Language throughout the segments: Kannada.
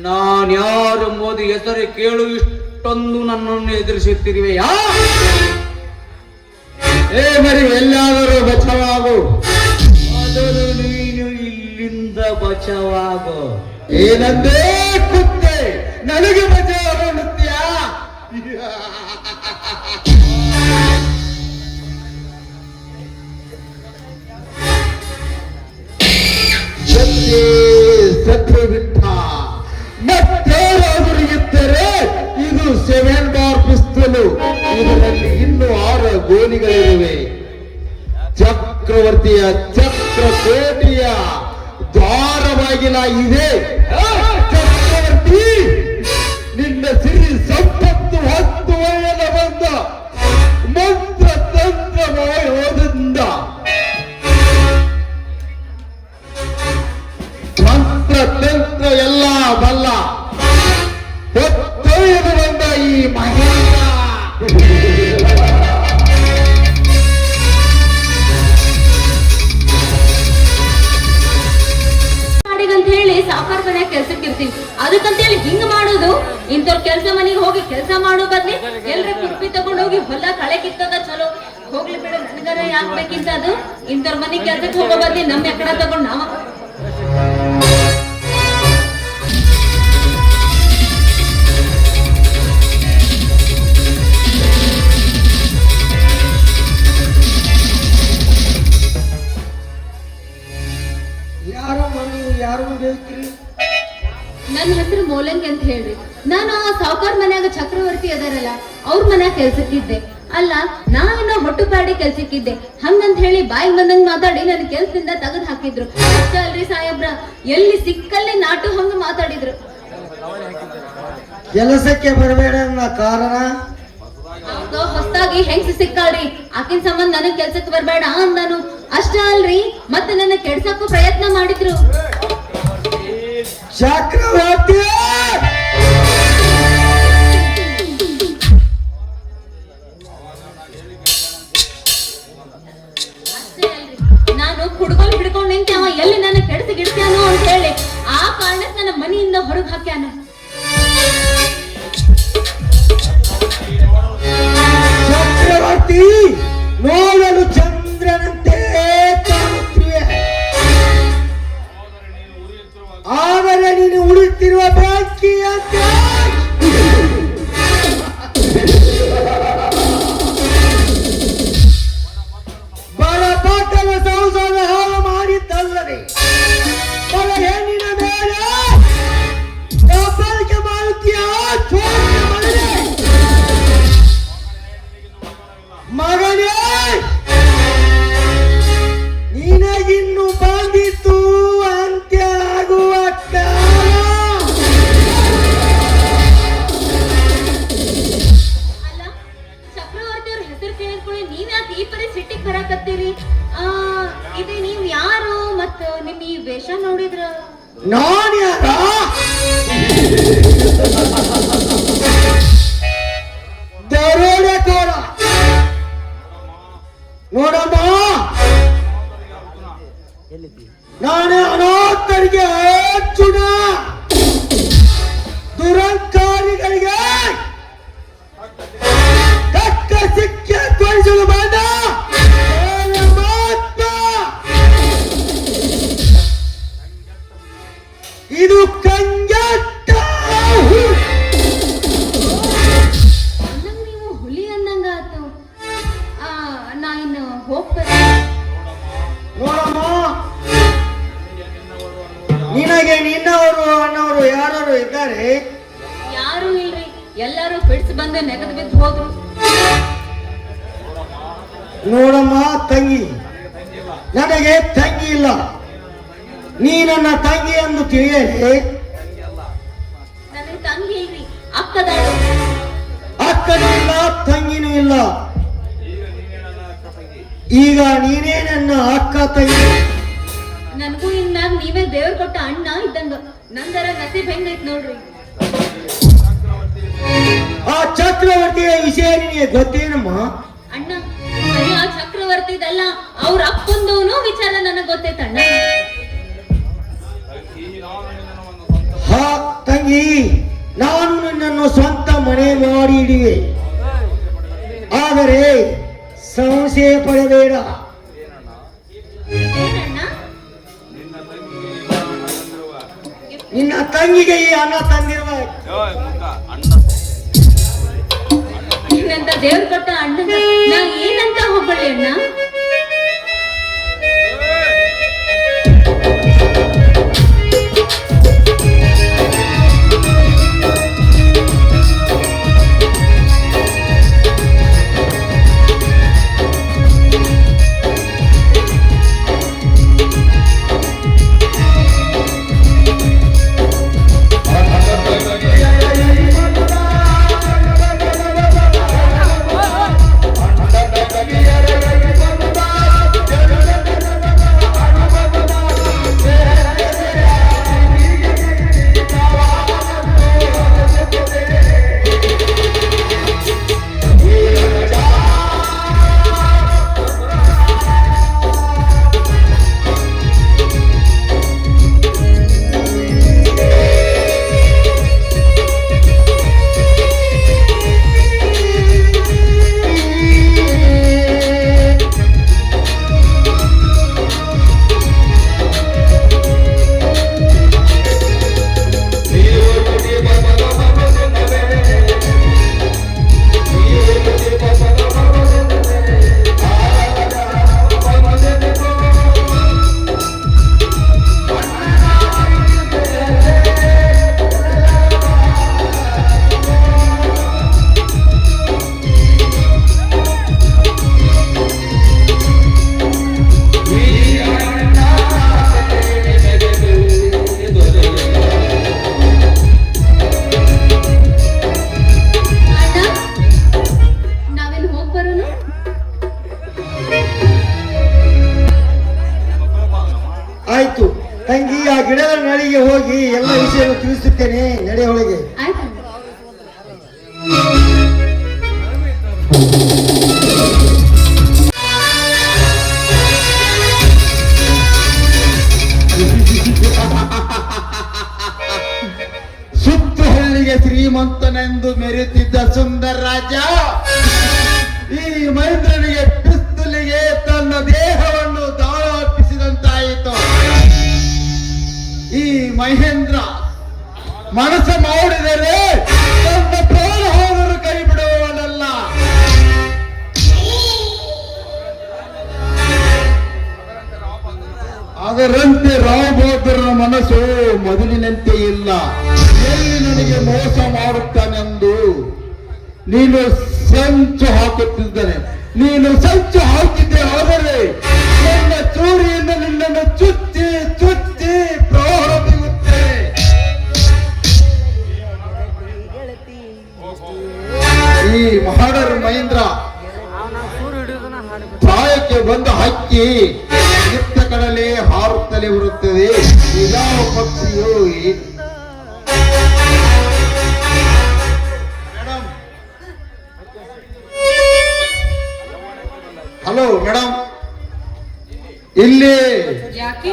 ನಾನ್ಯಾರು ಮೋದಿ ಹೆಸರು ಕೇಳು ಇಷ್ಟೊಂದು ನನ್ನನ್ನು ಎದುರಿಸುತ್ತಿರುವೆಯಾ? ಮರಿ ಎಲ್ಲಾದರೂ ಬಚಾವಾಗು. ಮೊದಲು ನೀನು ಇಲ್ಲಿಂದ ಬಚಾವಾಗು. ಏನಂದೇ ಕುತ್ತೆ ನನಗೆ ಬಚಾವ ನೃತ್ಯ. ಸತ್ಯ ಬಿಟ್ಟ ಮತ್ತೇನಾದರೂ ಇದ್ದರೆ ಇದು 7 ಬಾರ್ ಪಿಸ್ತೂಲು. ಇದರಲ್ಲಿ ಇನ್ನೂ 6 ಗೋಲಿಗಳಿರುವೆ. ಚಕ್ರವರ್ತಿಯ ಚಕ್ರಕೋಟೆಯ ದ್ವಾರವಾಗಿಲ್ಲ ಇದೆ. ಚಕ್ರವರ್ತಿ ನಿನ್ನ ಸಿರಿ ಸಂಪತ್ತು 10 ಒಳ್ಳೆದ ಬಂದ ಮಂತ್ರ ತಂತ್ರ ಹೋದಿಂದ ಮಂತ್ರ ತಂತ್ರ ಎಲ್ಲ ಬಲ್ಲ ಹೊತ್ತೊಯ್ದು ಬಂದ ಈ ಮಹೇಂದ್ರ. ಅಂತ ಹೇಳಿ ಸಾಕಾರ ಮನ್ಯಾಗ ಕೆಲ್ಸಕ್ಕೆ ಇರ್ತೀವಿ, ಅದಕ್ಕಂತೇಳಿ ಹಿಂಗ ಮಾಡೋದು. ಇಂಥವ್ರ ಕೆಲ್ಸ ಮನೆಗೆ ಹೋಗಿ ಕೆಲಸ ಮಾಡೋ ಬದ್ಲಿ ಎಲ್ರ ಕುರ್ಪಿ ತಗೊಂಡ್ ಹೋಗಿ ಹೊಲ ಕಳೆ ಕಿತ್ತದ ಚಲೋ. ಹೋಗ್ಲಿ ಬಿಡ, ನನಗರ ಯಾಕೆ ಬೇಕಿಂತ ಅದು. ಇಂಥವ್ರ ಮನೆಗೆ ಕೆಲ್ಸಕ್ಕೆ ಹೋಗೋ ಬದ್ಲಿ ನಮ್ಮ ಎಕಡ ತಗೊಂಡ್ ನಾವ ನನ್ನ ಹೆಸರು ಮೋಲಂಗಿ ಅಂತ ಹೇಳ್ರಿ. ನಾನು ಆ ಸಾವುಕಾರ ಮನ್ಯಾಗ ಚಕ್ರವರ್ತಿ ಅದಾರಲ್ಲ ಅವ್ರ ಮನ್ಯಾಗ ಕೆಲ್ಸಕ್ಕಿದ್ದೆ. ಅಲ್ಲ ನಾವಿನ್ನ ಹೊಟ್ಟುಪಾಡಿ ಕೆಲ್ಸಕ್ಕಿದ್ದೆ. ಹಂಗಂತ ಹೇಳಿ ಬಾಯಿ ಬಂದಂಗ್ ಮಾತಾಡಿ ನನ್ನ ಕೆಲ್ಸದಿಂದ ತೆಗೆದು ಹಾಕಿದ್ರು. ಅಷ್ಟೇ ಅಲ್ರಿ ಸಾಹೇಬ್ರ, ಎಲ್ಲಿ ಸಿಕ್ಕಲ್ಲಿ ನಾಟು ಹಂಗ ಮಾತಾಡಿದ್ರು. ಕೆಲಸಕ್ಕೆ ಬರಬೇಡ ಕಾರಣ ಹೊಸದಾಗಿ ಹೆಂಗ್ಸ ಸಿಕ್ಕಾಳ್ರಿ, ಆಕಿನ ಸಂಬಂಧ ನನಗ್ ಕೆಲ್ಸಕ್ಕೆ ಬರ್ಬೇಡ ಅಂದನು. ಅಷ್ಟ ಅಲ್ರಿ, ಮತ್ತೆ ನನ್ನ ಕೆಡ್ಸಕ್ಕೂ ಪ್ರಯತ್ನ ಮಾಡಿದ್ರು. ಚಕ್ರವರ್ತಿ ನಾನು ಹುಡುಗಲ್ ಹಿಡ್ಕೊಂಡ್ ನಿಂತ ಎಲ್ಲಿ ನನ್ನ ಕೆಡ್ಸಿ ಗಿಡ್ಸ್ಯಾನು ಅಂತ ಹೇಳಿ ಆ ಕಾರಣಕ್ಕೆ ನನ್ನ ಮನೆಯಿಂದ ಹೊರಗ್ ಹಾಕ್ಯಾನ. ಚಕ್ರವರ್ತಿ ನೋಡಲು ಚಂದ್ರನಂತೆ ಕಾಣುತ್ತಿವೆ, ಆದರೆ ನೀನು ಉಳಿಯುತ್ತಿರುವ ಬೆಂಕಿಯಂತೆ. ಬಡಪಾಟನ ಸಂಸಾರ ಹಾಳು ಮಾಡಿದ್ದಲ್ಲದೆ ಬಡ ಹೆಣ್ಣಿನ ಮೇಲೆ ದಬ್ಬಾಳಿಕೆ ಮಾಡುತ್ತೀಯ. ಮಗನೇ, ನಿನಗಿನ್ನು ಬಂದಿತ್ತು ಅಂತ್ಯ ಆಗುವ ಕಾಲ. ಅಲ್ಲ, ಚಕ್ರವರ್ತಿ ಅವ್ರ ಹೆಸರು ಕೇಳಿದ್ಕೊಳ್ಳಿ ನೀವ್ಯಾಕೆ ಈ ಪರಿ ಸಿಟ್ಟಿಗೆ ಬರಾಕತ್ತೀರಿ? ಇದು ನೀವ್ ಯಾರು ಮತ್ತ ನಿಮ್ ಈ ವೇಷ ನೋಡಿದ್ರ? ನಾನು ಯಾರ? ದರೋಡೆಕೋರ. ನೋಡಮ್ಮ, ನಾನೇ ಅನಾಥರಿಗೆ ಅರ್ಜುನ, ದುರಂಕಾರಿಗಳಿಗೆ ತಕ್ಕ ಶಿಕ್ಷೆ ಕೊಡಿಸಲು ಬಂದ ಇದು ಕಂಜಟ್ಟ. ಅಂದಂಗ ನೀವು ಹುಲಿ ಅಂದಂಗ ಆತು. ನಾ ಇನ್ನು ಹೋಗ್ತೇನೆ. ನೋಡಮ್ಮ, ನಿನಗೆ ನಿನ್ನವರು ಅನ್ನೋರು ಯಾರು ಇದ್ದಾರೆ? ಯಾರು ಇಲ್ರಿ, ಎಲ್ಲರೂ ಫಿಟ್ಸ್ ಬಂದು ನೆಗದು ಬಿದ್ದು ಹೋದ್ರು. ನೋಡಮ್ಮ ತಂಗಿ, ನನಗೆ ತಂಗಿ ಇಲ್ಲ. ನೀ ನನ್ನ ತಂಗಿ ಎಂದು ತಿಳಿಯಲಿ. ನನಗೆ ತಂಗಿ ಇಲ್ರಿ, ಅಕ್ಕದಾಳು. ಅಕ್ಕನೂ ಇಲ್ಲ, ತಂಗಿನೂ ಇಲ್ಲ. ಈಗ ನೀನೇ ನನ್ನ ಅಕ್ಕ ತಂಗಿ. ನನಗೂ ಇನ್ಮ್ಯಾಗ ನೀವೇ ದೇವ್ರ ಕೊಟ್ಟ ಅಣ್ಣ ಇದ್ದಂಗ. ನಂದರ ನಸೀಬ್ ಹೆಂಗೈತ್ ನೋಡ್ರಿ. ಆ ಚಕ್ರವರ್ತಿಯ ವಿಷಯ ನಿನಗೆ ಗೊತ್ತೇನಮ್ಮ? ಅಣ್ಣ, ಆ ಚಕ್ರವರ್ತಿದಲ್ಲ, ಅವ್ರ ಅಪ್ಪಂದವನು ವಿಚಾರ ನನಗ್ ಗೊತ್ತೈತಣ್ಣ. ಮಾಡಿ ಇಡಿವೆ. ಆದರೆ ಸಂಶಯ ಪಡಬೇಡ. ಏನಣ್ಣ? ನಿನ್ನ ತಂಗಿಗೆ ಈ ಅನ್ನ ತಂದಿರುವ ನಿನ್ನಂತ ದೇವ್ರು ಕೊಟ್ಟ ಅಣ್ಣನ ನಾ ಏನಂತ ಹೋಗ್ಬಳ್ಳಿ ಅಣ್ಣ? ಆಯ್ತು ತಂಗಿ, ಆ ಗಿಡದ ನಳಿಗೆ ಹೋಗಿ ಎಲ್ಲ ವಿಷಯ ತಿಳಿಸುತ್ತೇನೆ. ನಡೆ ಒಳಗೆ. ಆಯ್ತು. ಸುತ್ತು ಹಳ್ಳಿಗೆ ಶ್ರೀಮಂತನೆಂದು ಮೆರೆತಿದ್ದ ಸುಂದರ ರಾಜ ಈ ಮಹೇಂದ್ರನಿಗೆ ಪಿಸ್ತೂಲಿಗೆ ತನ್ನ ದೇಹವನ್ನು ದಾಳ ಅರ್ಪಿಸಿದಂತಾಯಿತು. ಈ ಮಹೇಂದ್ರ ಮನಸ್ಸು ಮಾಡಿದರೆ ತನ್ನ ಪ್ರಾಣ ಹೋದರೂ ಕೈ ಬಿಡುವವನಲ್ಲ. ಅದರಂತೆ ರಾವ್ ಬಹದ್ದೂರನ ಮನಸ್ಸು ಮೊದಲಿನಂತೆ ಇಲ್ಲ. ಎಲ್ಲಿ ನನಗೆ ಮೋಸ ಮಾಡುತ್ತಾನೆಂದು ನೀನು ಸಂಚು ಹಾಕುತ್ತಿದ್ದಾನೆ. ನೀನು ಸಂಚು ಹಾಕಿದ್ದೆ ಆದರೆ ನನ್ನ ಚೂರಿಯಿಂದ ನಿನ್ನನ್ನು ಚುಚ್ಚಿ ಚುಚ್ಚಿ ಪ್ರವಾಹ ಬೀಗುತ್ತೇನೆ. ಈ ಮಹಾಡರ್ ಮಹೇಂದ್ರ ಪ್ರಾಯಕ್ಕೆ ಬಂದ ಹಕ್ಕಿ ನಿತ್ಯ ಕಡಲೆ ಹಾರುತ್ತಲೇ ಬರುತ್ತದೆ. ಯಾವ ಪಕ್ಷಿಯೋ ಹಲೋ ಮೇಡಮ್, ಇಲ್ಲಿ ಯಾಕೆ?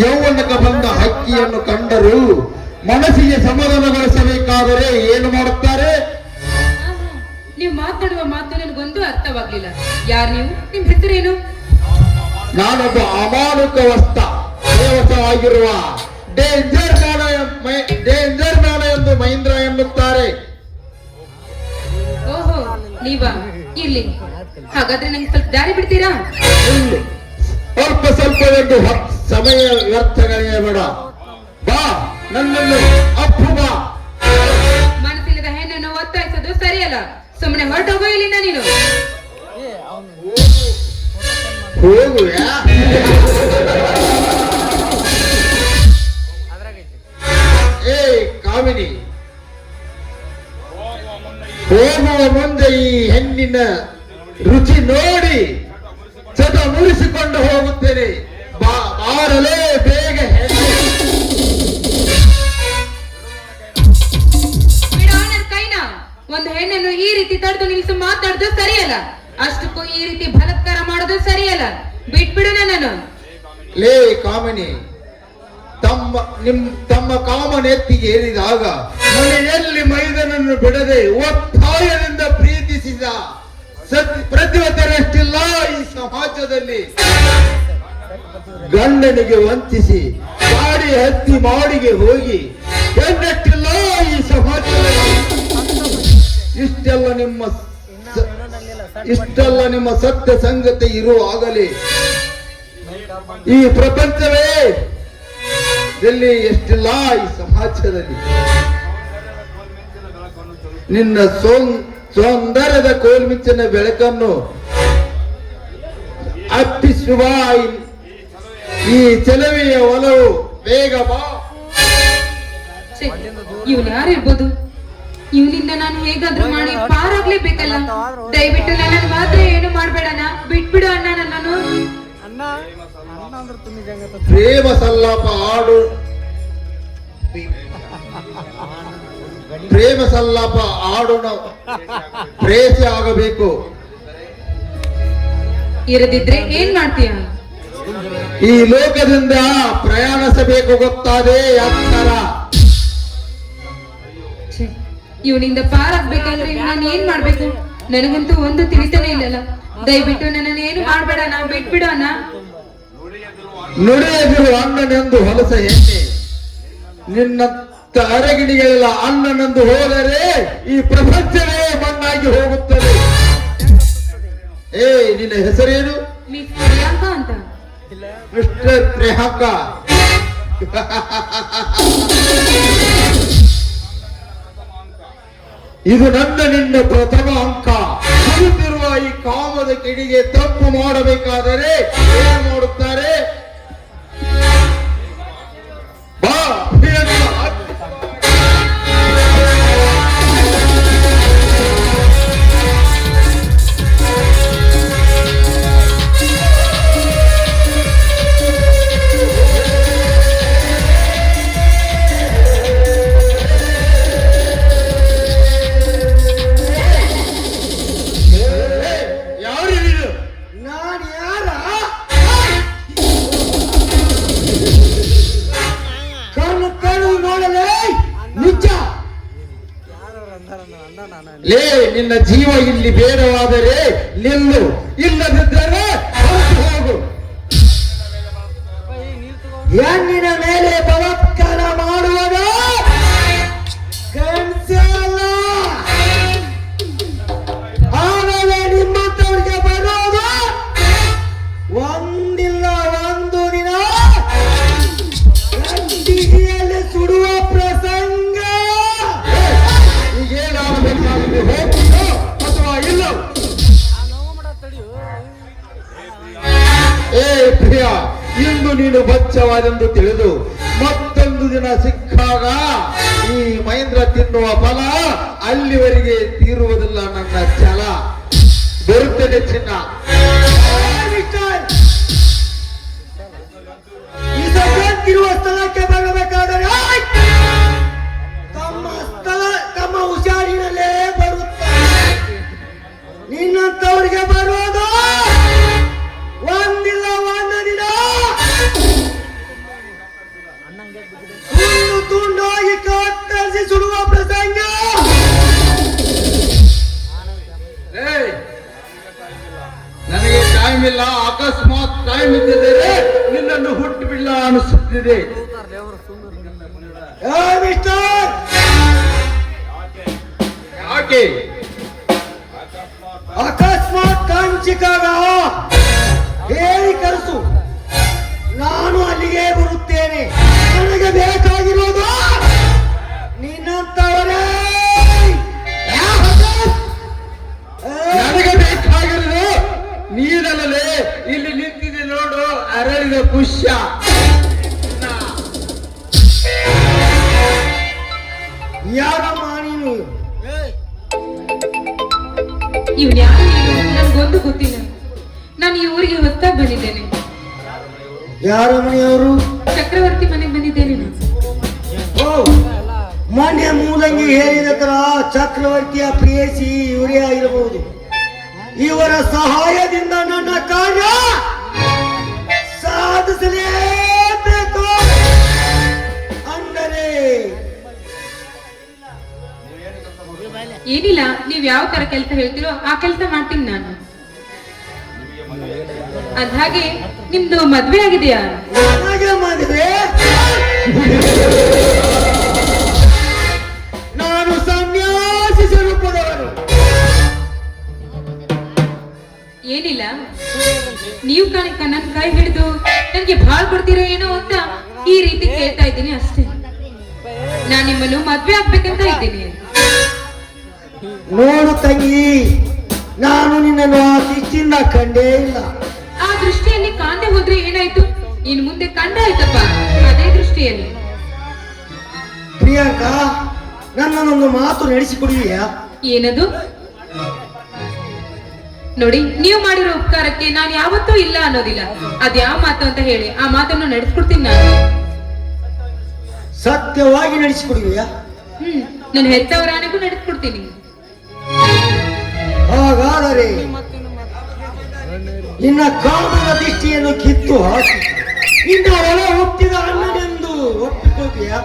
ಯೌವನಕ್ಕೆ ಬಂದ ಹಕ್ಕಿಯನ್ನು ಕಂಡರು ಮನಸ್ಸಿಗೆ ಸಮಾಧಾನಗೊಳಿಸಬೇಕಾದರೆ ಏನು ಮಾಡುತ್ತಾರೆ? ನೀವು ಮಾತಾಡುವ ಮಾತು ನನಗೊಂದು ಅರ್ಥವಾಗ್ಲಿಲ್ಲ. ಯಾರು ನೀವು? ನಿಮ್ ಹೆಸರೇನು? ನಾನೊಬ್ಬ ಅಮಾನುಕವಸ್ಥ ದೇವಸ್ಥವಾಗಿರುವ ಡೇಂಜರ್ ಮ್ಯಾನ ಎಂದು ಮಹೇಂದ್ರ ಎನ್ನುತ್ತಾರೆ. ಓಹೋ, ನೀವಾ? ಇರ್ಲಿ, ಹಾಗಾದ್ರೆ ನಂಗೆ ಸ್ವಲ್ಪ ದಾರಿ ಬಿಡ್ತೀರಾ? ಸ್ವಲ್ಪ ಸ್ವಲ್ಪವೆಂದು ಸಮಯ ವ್ಯರ್ಥಗಳೇ ಬೇಡ. ಬಾ, ನನ್ನನ್ನು ಅಪ್ಪು ಬಾ. ಮನಸ್ಸಿಲ್ಲದ ಹೆಣ್ಣನ್ನು ಒತ್ತಾಯಿಸೋದು ಸರಿಯಲ್ಲ. ಸುಮ್ಮನೆ ಹೊರಟೋಗೋ ಇಲ್ಲಿಂದ ನೀನು. ಹೋಗುವ್ಯಾ? ಏ ಕಾಮಿನಿ, ಹೋಗುವ ಮುಂದೆ ಈ ಹೆಣ್ಣಿನ ರುಚಿ ನೋಡಿ ಚಟ ಮುರಿಸಿಕೊಂಡು ಹೋಗುತ್ತೇನೆ. ಬಾರಲೇ ಬೇಗ ಹೆಣ್ಣು. ಬಿಡೋ ನನ್ನ ಕೈನ. ಒಂದು ಹೆಣ್ಣನ್ನು ಈ ರೀತಿ ತಡೆದು ನಿಲ್ಲಿಸಿ ಮಾತಾಡೋದು ಸರಿಯಲ್ಲ. ಅಷ್ಟಕ್ಕೂ ಈ ರೀತಿ ಬಲಾತ್ಕಾರ ಮಾಡೋದು ಸರಿಯಲ್ಲ. ಬಿಟ್ಬಿಡು ನನ್ನನ್ನು. ಲೇ ಕಾಮಿನಿ, ತಮ್ಮ ಕಾಮನೆತ್ತಿಗೆ ಏರಿದಾಗ ಮನೆಯಲ್ಲಿ ಮೈದನನ್ನು ಬಿಡದೆ ಒತ್ತಾಯದಿಂದ ಪ್ರೀತಿಸಿದ ಪ್ರತಿವತರಷ್ಟಿಲ್ಲ ಈ ಸಮಾಜದಲ್ಲಿ. ಗಂಡನಿಗೆ ವಂಚಿಸಿ ಗಾಡಿ ಹತ್ತಿ ಮಾಡಿಗೆ ಹೋಗಿ ಹೆಣ್ಣೆಷ್ಟಿಲ್ಲ ಈ ಸಮಾಜದಲ್ಲಿ. ಇಷ್ಟೆಲ್ಲ ನಿಮ್ಮ ಸತ್ಯ ಸಂಗತಿ ಇರುವಾಗಲೇ ಈ ಪ್ರಪಂಚವೇ ಎಲ್ಲಿ ಎಷ್ಟಿಲ್ಲ ಈ ಸಮಾಜದಲ್ಲಿ. ನಿನ್ನ ಸೌಂದರ್ಯದ ಕೋಲ್ಮಿಂಚಿನ ಬೆಳಕನ್ನು ಅಪ್ಪಿಸುವ ಈ ಚೆಲುವೆಯ ಒಲವು ಬೇಗ ಬಾ. ಇವನು ಯಾರಿರ್ಬೋದು? ಇವನಿಂದ ನಾನು ಹೇಗಾದ್ರೂ ಮಾಡಿ ಪಾರಾಗ್ಲೇಬೇಕಲ್ಲ. ದಯವಿಟ್ಟು ನನ್ನನ್ನು ಮಾತ್ರ ಏನು ಮಾಡ್ಬೇಡಣ, ಬಿಟ್ಬಿಡು ಅಣ್ಣ ನನ್ನನ್ನು. ಪ್ರೇಮ ಸಲ್ಲಾಪ ಆಡೋಣ ಪ್ರೇಯಸಿ ಆಗಬೇಕು. ಇರದಿದ್ರೆ ಏನ್ ಮಾಡ್ತೀಯ? ಈ ಲೋಕದಿಂದ ಪ್ರಯಾಣಿಸಬೇಕು, ಗೊತ್ತಾದೆ ಯಾತ್ತರ. ಇವನಿಂದ ಪಾರಾಗ್ಬೇಕಾದ್ರೆ ನಾನು ಏನ್ ಮಾಡ್ಬೇಕು? ನನಗಂತೂ ಒಂದು ತಿಳಿತಾನೆ ಇಲ್ಲಲ್ಲ. ದಯವಿಟ್ಟು ನನ್ನನ್ನು ಏನು ಮಾಡ್ಬೇಡಣ, ಬಿಟ್ಬಿಡು ಅಣ್ಣ. ನುಡಿಯದಿರು ಅಣ್ಣನೆಂದು ಹೊಲಸ ಎಣ್ಣೆ, ನಿನ್ನ ಅರಗಿಣಿಗಳೆಲ್ಲ ಅಣ್ಣನೆಂದು ಹೋದರೆ ಈ ಪ್ರಪಂಚವೇ ಮಣ್ಣಾಗಿ ಹೋಗುತ್ತದೆ. ನಿನ್ನ ಹೆಸರೇನು? ಮಿಸ್ ಪ್ರಿಯಾಂಕಾ ಅಂತ. ಮಿಸ್ಟರ್ ಪ್ರಿಯಾಂಕಾ, ಇದು ನಿನ್ನ ಪ್ರಥಮ ಅಂಕ. ಬರುತ್ತಿರುವ ಈ ಕಾಮದ ಕಿಡಿಗೆ ತಪ್ಪು ಮಾಡಬೇಕಾದರೆ ಏನು ಮಾಡುತ್ತಾರೆ? ಬಾ ನಿನ್ನ ಜೀವ ಇಲ್ಲಿ ಬೇಡವಾದರೆ ನಿಲ್ಲು, ಇಲ್ಲದಿದ್ದರೆ ಹೋಗು. ಹೆಣ್ಣಿನ ಮೇಲೆ ಬಲಾತ್ಕಾರ ಮಾಡುವಾಗ ಆಮೇಲೆ ನಿಮ್ಮಂತವ್ರಿಗೆ ಬರೋದು ಒಂದಿಲ್ಲ ಒಂದು ದಿನ ಗಂಡಿಗೆಯಲ್ಲಿ ಸುಡುವ ಪ್ರಸಂಗ. ಈಗೇನಾಗಬೇಕಾಗಿದೆ? ಅಥವಾ ಇಲ್ಲ? ಪ್ರಿಯ, ಇಂದು ನೀನು ಬಚ್ಚವಾದೆಂದು ತಿಳಿದು ಮತ್ತೊಂದು ದಿನ ಸಿಕ್ಕಾಗ ಈ ಮಹೇಂದ್ರ ತಿನ್ನುವ ಫಲ ಅಲ್ಲಿವರೆಗೆ ತೀರುವುದಿಲ್ಲ. ನನ್ನ ಛಲ ಬರುತ್ತದೆ ಚಿನ್ನ. ಇರುವ ಸ್ಥಳಕ್ಕೆ ಬರಬೇಕಾದರೆ ತಮ್ಮ ಹುಷಾರಿನಲ್ಲೇ ಬರುತ್ತಾರೆ. ನಿನ್ನಂತವರಿಗೆ ಬರೋದು ಒಂದಿಲ್ಲ ಒಂದು ದಿನ ತುಂಡಾಗಿ ಕತ್ತರಿಸಿ ಸುಡುವ ಪ್ರಸಂಗ. ನನಗೆ ಟೈಮ್ ಇಲ್ಲ, ಅಕಸ್ಮಾತ್ ಟೈಮ್ ಇದ್ದಿದ್ದರೆ ನಿನ್ನನ್ನು ಹುಟ್ಟು ಬಿಡ್ಲ ಅನಿಸುತ್ತಿದೆ. ಯಾಕೆ ಅಕಸ್ಮಾತ್ ಟೈಮ್ ಸಿಕ್ಕಾಗ ಹೇಳಿ ಕಳಿಸು, ನಾನು ಅಲ್ಲಿಗೆ ಬರುತ್ತೇನೆ. ನನಗೆ ಬೇಕಾಗಿರೋದು ನಿನ್ನಂತವರೇ. ನನಗೆ ಬೇಕಾಗಿರೋದು ನೀರಲ್ಲೇ ಇಲ್ಲಿ ನಿಂತಿದೆ ನೋಡು, ಅರಳಿದ ಪುಷ್ಯ. ಯಾರಮ್ಮ ನೀನು? ಇವ್ನು ಯಾರು ನನ್ಗೊಂದು ಗೊತ್ತಿಲ್ಲ. ನಾನು ಈ ಊರಿಗೆ ಹೊಸದಾಗಿ ಬಂದಿದ್ದೇನೆ. ಯಾರ ಮನೆಯವರು? ಚಕ್ರವರ್ತಿ ಮನೆಗೆ ಬಂದಿದ್ದೇನೆ ನಾನು. ಮನೆ ಮೂಲಂಗಿ ಹೇಳಿದ ತರ ಚಕ್ರವರ್ತಿಯ ಪ್ರೇಯಸಿ ಇವರೇ ಆಗಿರಬಹುದು. ಇವರ ಸಹಾಯದಿಂದ ನನ್ನ ಕಾರ್ಯ ಸಾಧಿಸಲೇಬೇಕು. ಏನಿಲ್ಲ, ನೀವ್ ಯಾವ ತರ ಕೆಲಸ ಹೇಳ್ತೀರೋ ಆ ಕೆಲಸ ಮಾಡ್ತೀನಿ ನಾನು. ಅದ್ಹಾಗೆ ನಿಮ್ದು ಮದ್ವೆ ಆಗಿದೆಯಾ? ನನಗೆ ಮದುವೆ? ನಾನು ಸನ್ಯಾಸಿ ಸ್ವರೂಪದವರು. ಏನಿಲ್ಲ, ನೀವು ಕಾಣಿಕ ನನ್ ಕೈ ಹಿಡಿದು ನನ್ಗೆ ಭಾಳ ಕೊಡ್ತೀರಾ ಏನೋ ಅಂತ ಈ ರೀತಿ ಕೇಳ್ತಾ ಇದ್ದೀನಿ ಅಷ್ಟೇ. ನಾನ್ ನಿಮ್ಮನ್ನು ಮದ್ವೆ ಆಗ್ಬೇಕಂತ ಇದ್ದೀನಿ. ನೋಡು ತಂಗಿ, ನಾನು ನಿನ್ನನ್ನು ಆ ದೃಷ್ಟಿಯಿಂದ ಕಂಡೇ ಇಲ್ಲ. ಆ ದೃಷ್ಟಿಯಲ್ಲಿ ಕಾಣದೆ ಹೋದ್ರೆ ಏನಾಯ್ತು? ಇನ್ ಮುಂದೆ ಕಂಡಾಯ್ತಪ್ಪ ಅದೇ ದೃಷ್ಟಿಯಲ್ಲಿ. ಪ್ರಿಯಾಂಕಾ, ನನ್ನನ್ನೊಂದು ಮಾತು ನಡೆಸಿಕೊಡುವಿಯಾ? ಏನದು? ನೋಡಿ, ನೀವು ಮಾಡಿರೋ ಉಪಕಾರಕ್ಕೆ ನಾನು ಯಾವತ್ತೂ ಇಲ್ಲ ಅನ್ನೋದಿಲ್ಲ. ಅದ್ಯಾವ ಮಾತು ಅಂತ ಹೇಳಿ ಆ ಮಾತನ್ನು ನಡೆಸ್ಕೊಡ್ತೀನಿ ನಾನು. ಸತ್ಯವಾಗಿ ನಡೆಸಿಕೊಡುವಿಯಾ? ನನ್ನ ಹೆತ್ತವರಾನೆಗೂ ನಡೆಸ್ಕೊಡ್ತೀನಿ. ಹಾಗಾದರೆ ನಿನ್ನ ಕಾಮದ ದೃಷ್ಟಿಯನ್ನು ಕಿತ್ತು ಹಾಕಿ ನಿನ್ನ ಒಳ ಹುಟ್ಟಿದ ಅಣ್ಣನೆಂದು ಒಪ್ಪಿಕೊಳ್ತೀಯಾ?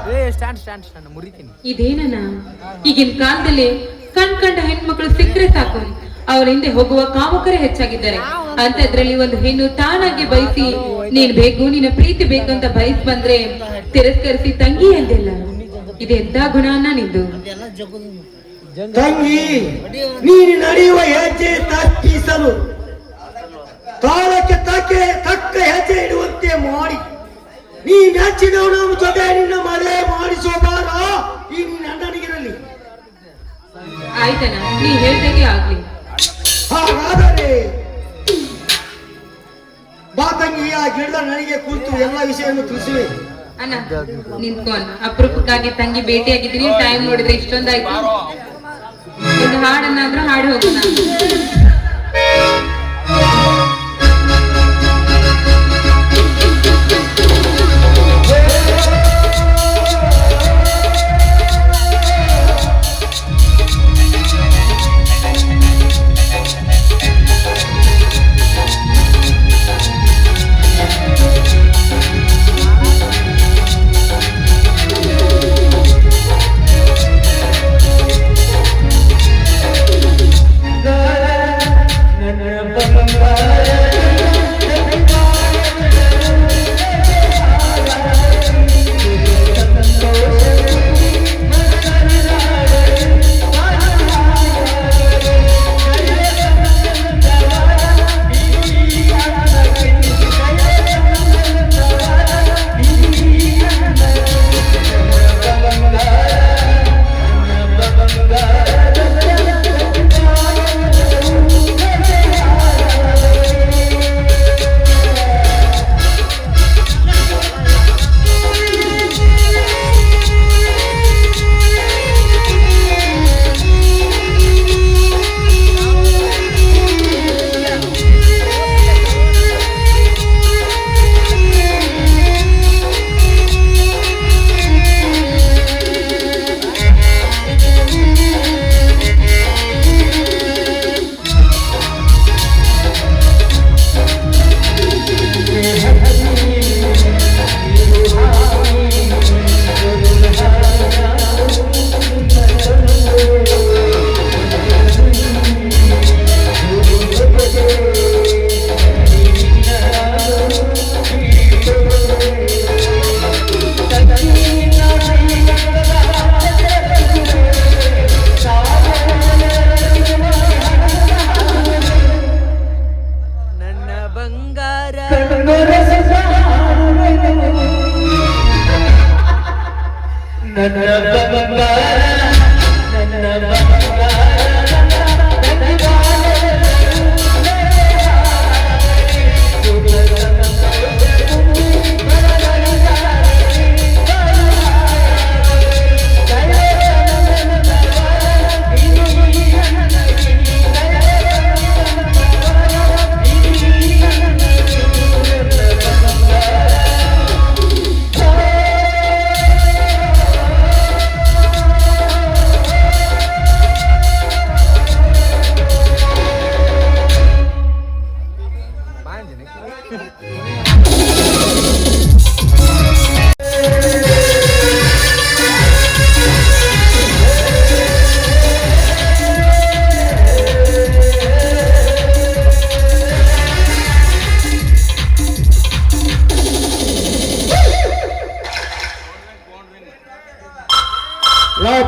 ಇದೇನಣ್ಣ, ಈಗಿನ ಕಾಲದಲ್ಲಿ ಕಂಡ ಹೆಣ್ಮಕ್ಳು ಸಿಕ್ಕರೆ ಸಾಕು, ಅವ್ರ ಹಿಂದೆ ಹೋಗುವ ಕಾಮಕರೇ ಹೆಚ್ಚಾಗಿದ್ದಾರೆ. ಅಂತದ್ರಲ್ಲಿ ಒಂದು ಹೆಣ್ಣು ತಾನಾಗಿ ಬಯಸಿ ನೀನ್ ಬೇಕು, ನಿನ್ನ ಪ್ರೀತಿ ಬೇಕು ಅಂತ ಬಯಸ್ ಬಂದ್ರೆ ತಿರಸ್ಕರಿಸಿ ತಂಗಿ ಎಂದೆಲ್ಲ. ಇದೆಂತ ಗುಣ ಅನ್ನ ನಿಂದು? ತಂಗಿ, ನೀನು ನಡೆಯುವ ಹೆಜ್ಜೆ ತಪ್ಪಿಸಲು ಕಾಲಕ್ಕೆ ತಕ್ಕ ಹೆಜ್ಜೆ ಇಡುವಂತೆ ಮಾಡಿ ನೀ ಮೆಚ್ಚಿದವನ ಜೊತೆ ನಿನ್ನ ಮದುವೆ ಮಾಡಿಸುವ ಬಾರ ಈ ನಿನ್ನ ಅಣ್ಣನಿಗಿರಲಿ. ಆಯ್ತಣ್ಣ, ನೀ ಹೇಳ್ದಾಗೆ ಆಗ್ಲಿ. ಹಾಗಾದರೆ ಬಾ ತಂಗಿ, ಆ ಗಿಡದ ನನಗೆ ಕುರಿತು ಎಲ್ಲ ವಿಷಯವನ್ನು ತಿಳಿಸುವೆ. ಅಣ್ಣ ನಿಂತ್ಕೊಂಡ್ ಅಪರೂಪಕ್ಕಾಗಿ ತಂಗಿ ಭೇಟಿಯಾಗಿದ್ದೀನಿ. ಟೈಮ್ ನೋಡಿದ್ರೆ ಇಷ್ಟೊಂದಾಯ್ತು. ಒಂದು ಹಾಡನ್ನಾದ್ರೂ ಹಾಡಿ ಹೋಗೋಣ.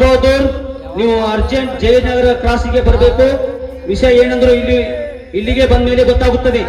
ಬಹದ್ದೂರ್, ನೀವು ಅರ್ಜೆಂಟ್ ಜಯನಗರ ಕ್ರಾಸಿಗೆ ಬರಬೇಕು. ವಿಷಯ ಏನಂದ್ರು ಇಲ್ಲಿಗೆ ಬಂದ ಮೇಲೆ ಗೊತ್ತಾಗುತ್ತದೆ.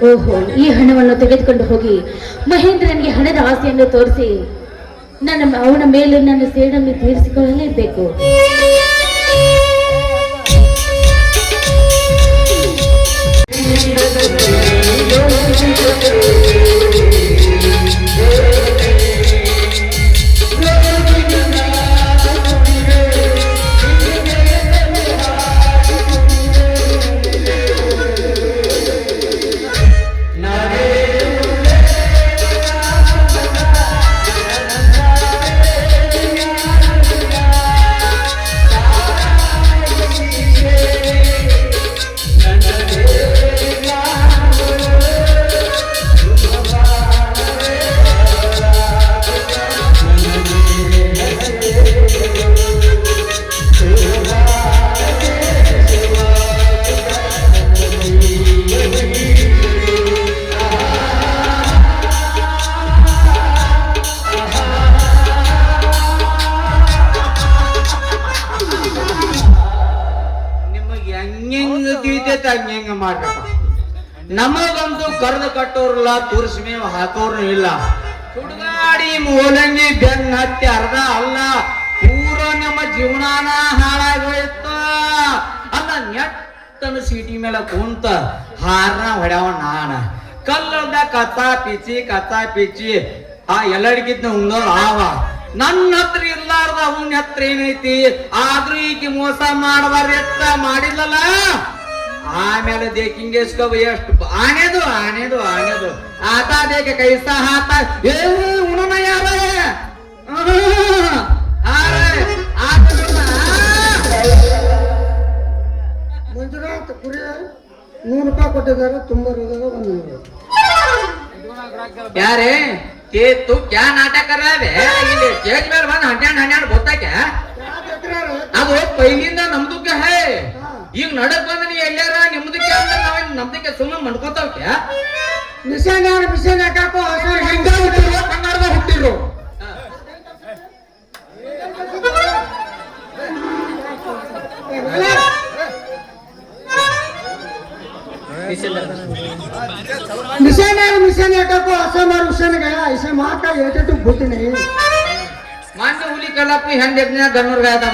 ಓಹೋ, ಈ ಹಣವನ್ನು ತೆಗೆದುಕೊಂಡು ಹೋಗಿ ಮಹೇಂದ್ರನಿಗೆ ಹಣದ ಆಸೆಯನ್ನು ತೋರಿಸಿ ಅವನ ಮೇಲೆ ನನ್ನ ಸೇಡನ್ನು ತೀರಿಸಿಕೊಳ್ಳಲೇಬೇಕು. ಹಂಗ ಮಾಡ್ಬೇಕ. ನಮಗಂತೂ ಕರೆದು ಕಟ್ಟೋರ್ಲ್ಲ, ತುರ್ಸಿ ಮೇವು ಹಾಕೋರ್ನು ಇಲ್ಲ. ಹುಡುಗಾಡಿ ಮೂಲಂಗಿ ಬೆನ್ನ ಹತ್ತಿ ಅರ್ಧ ಅಲ್ಲ ಪೂರ ನಮ್ಮ ಜೀವನಾನ ಹಾಳಾಗೋಯ್ತ. ಅಲ್ಲ ನೆಟ್ಟನ ಸೀಟಿ ಮೇಲೆ ಕುಂತ ಹಾರನ ಹೊಡ್ಯಾವ ನಾನ ಕಲ್ಲದ ಕಚ್ಚಾ ಪಿಚ್ಚಿ ಆ ಎಲ್ಲಡಿಗಿದ್ನ ಉಂಗಲ್ ಆವ. ನನ್ನ ಹತ್ರ ಇರ್ಲಾರ್ದ ಅವನ ಹತ್ರ ಏನೈತಿ, ಆದ್ರೂ ಈಕಿ ಮೋಸ ಮಾಡಬಾರ್ದ ಮಾಡಿಲ್ಲಲ್ಲ. ಆಮೇಲೆ ದೇಕಿಂಗೇಸ್ಕವ ಎಷ್ಟು ಆನೆದು ಆತ ದೇಕ ಕೈಸ ಹಾತ ಉಣನ ಯಾರ ಮಂಜುನಾಥ್ ಕುರಿ 100 ರೂಪಾಯಿ ಕೊಟ್ಟಿದ್ದಾರೆ. ತುಂಬ ಯಾರೇ ತೂ ಕ್ಯಾ ನಾಟಕ ಇಲ್ಲಿ ಸ್ಟೇಜ್ ಮೇಲೆ ಬಂದು ಹನ್ನೆರಡು ಗೊತ್ತಾಕ ಅದು ಪೈಲಿಂದ ನಮ್ದಕ್ಕೆ ಹೇ. ಈಗ ನಡಕ್ ಬಂದ ನೀ ಎಲ್ಲಾರ ನಿಮ್ದಕ್ಕೆ ಅಂದ್ರೆ ನಾವೇನ್ ನಮ್ದಕ್ಕೆ ಸುಮ್ಮನೆ ಮಾಡ್ಕೋತಾವ್ಯ. ಮಿಷನ್ ಹಾಕಾಕೋ ಹಿಂಗ ಹುಟ್ಟಿರೋ ಕನ್ನಡದ ಹುಟ್ಟಿರೋ मिशन को असं मार उशन गया ऐसे माँ का येते तू भूत नहीं मान्य हुली कलापी हंडेपने गन्नूर गया था.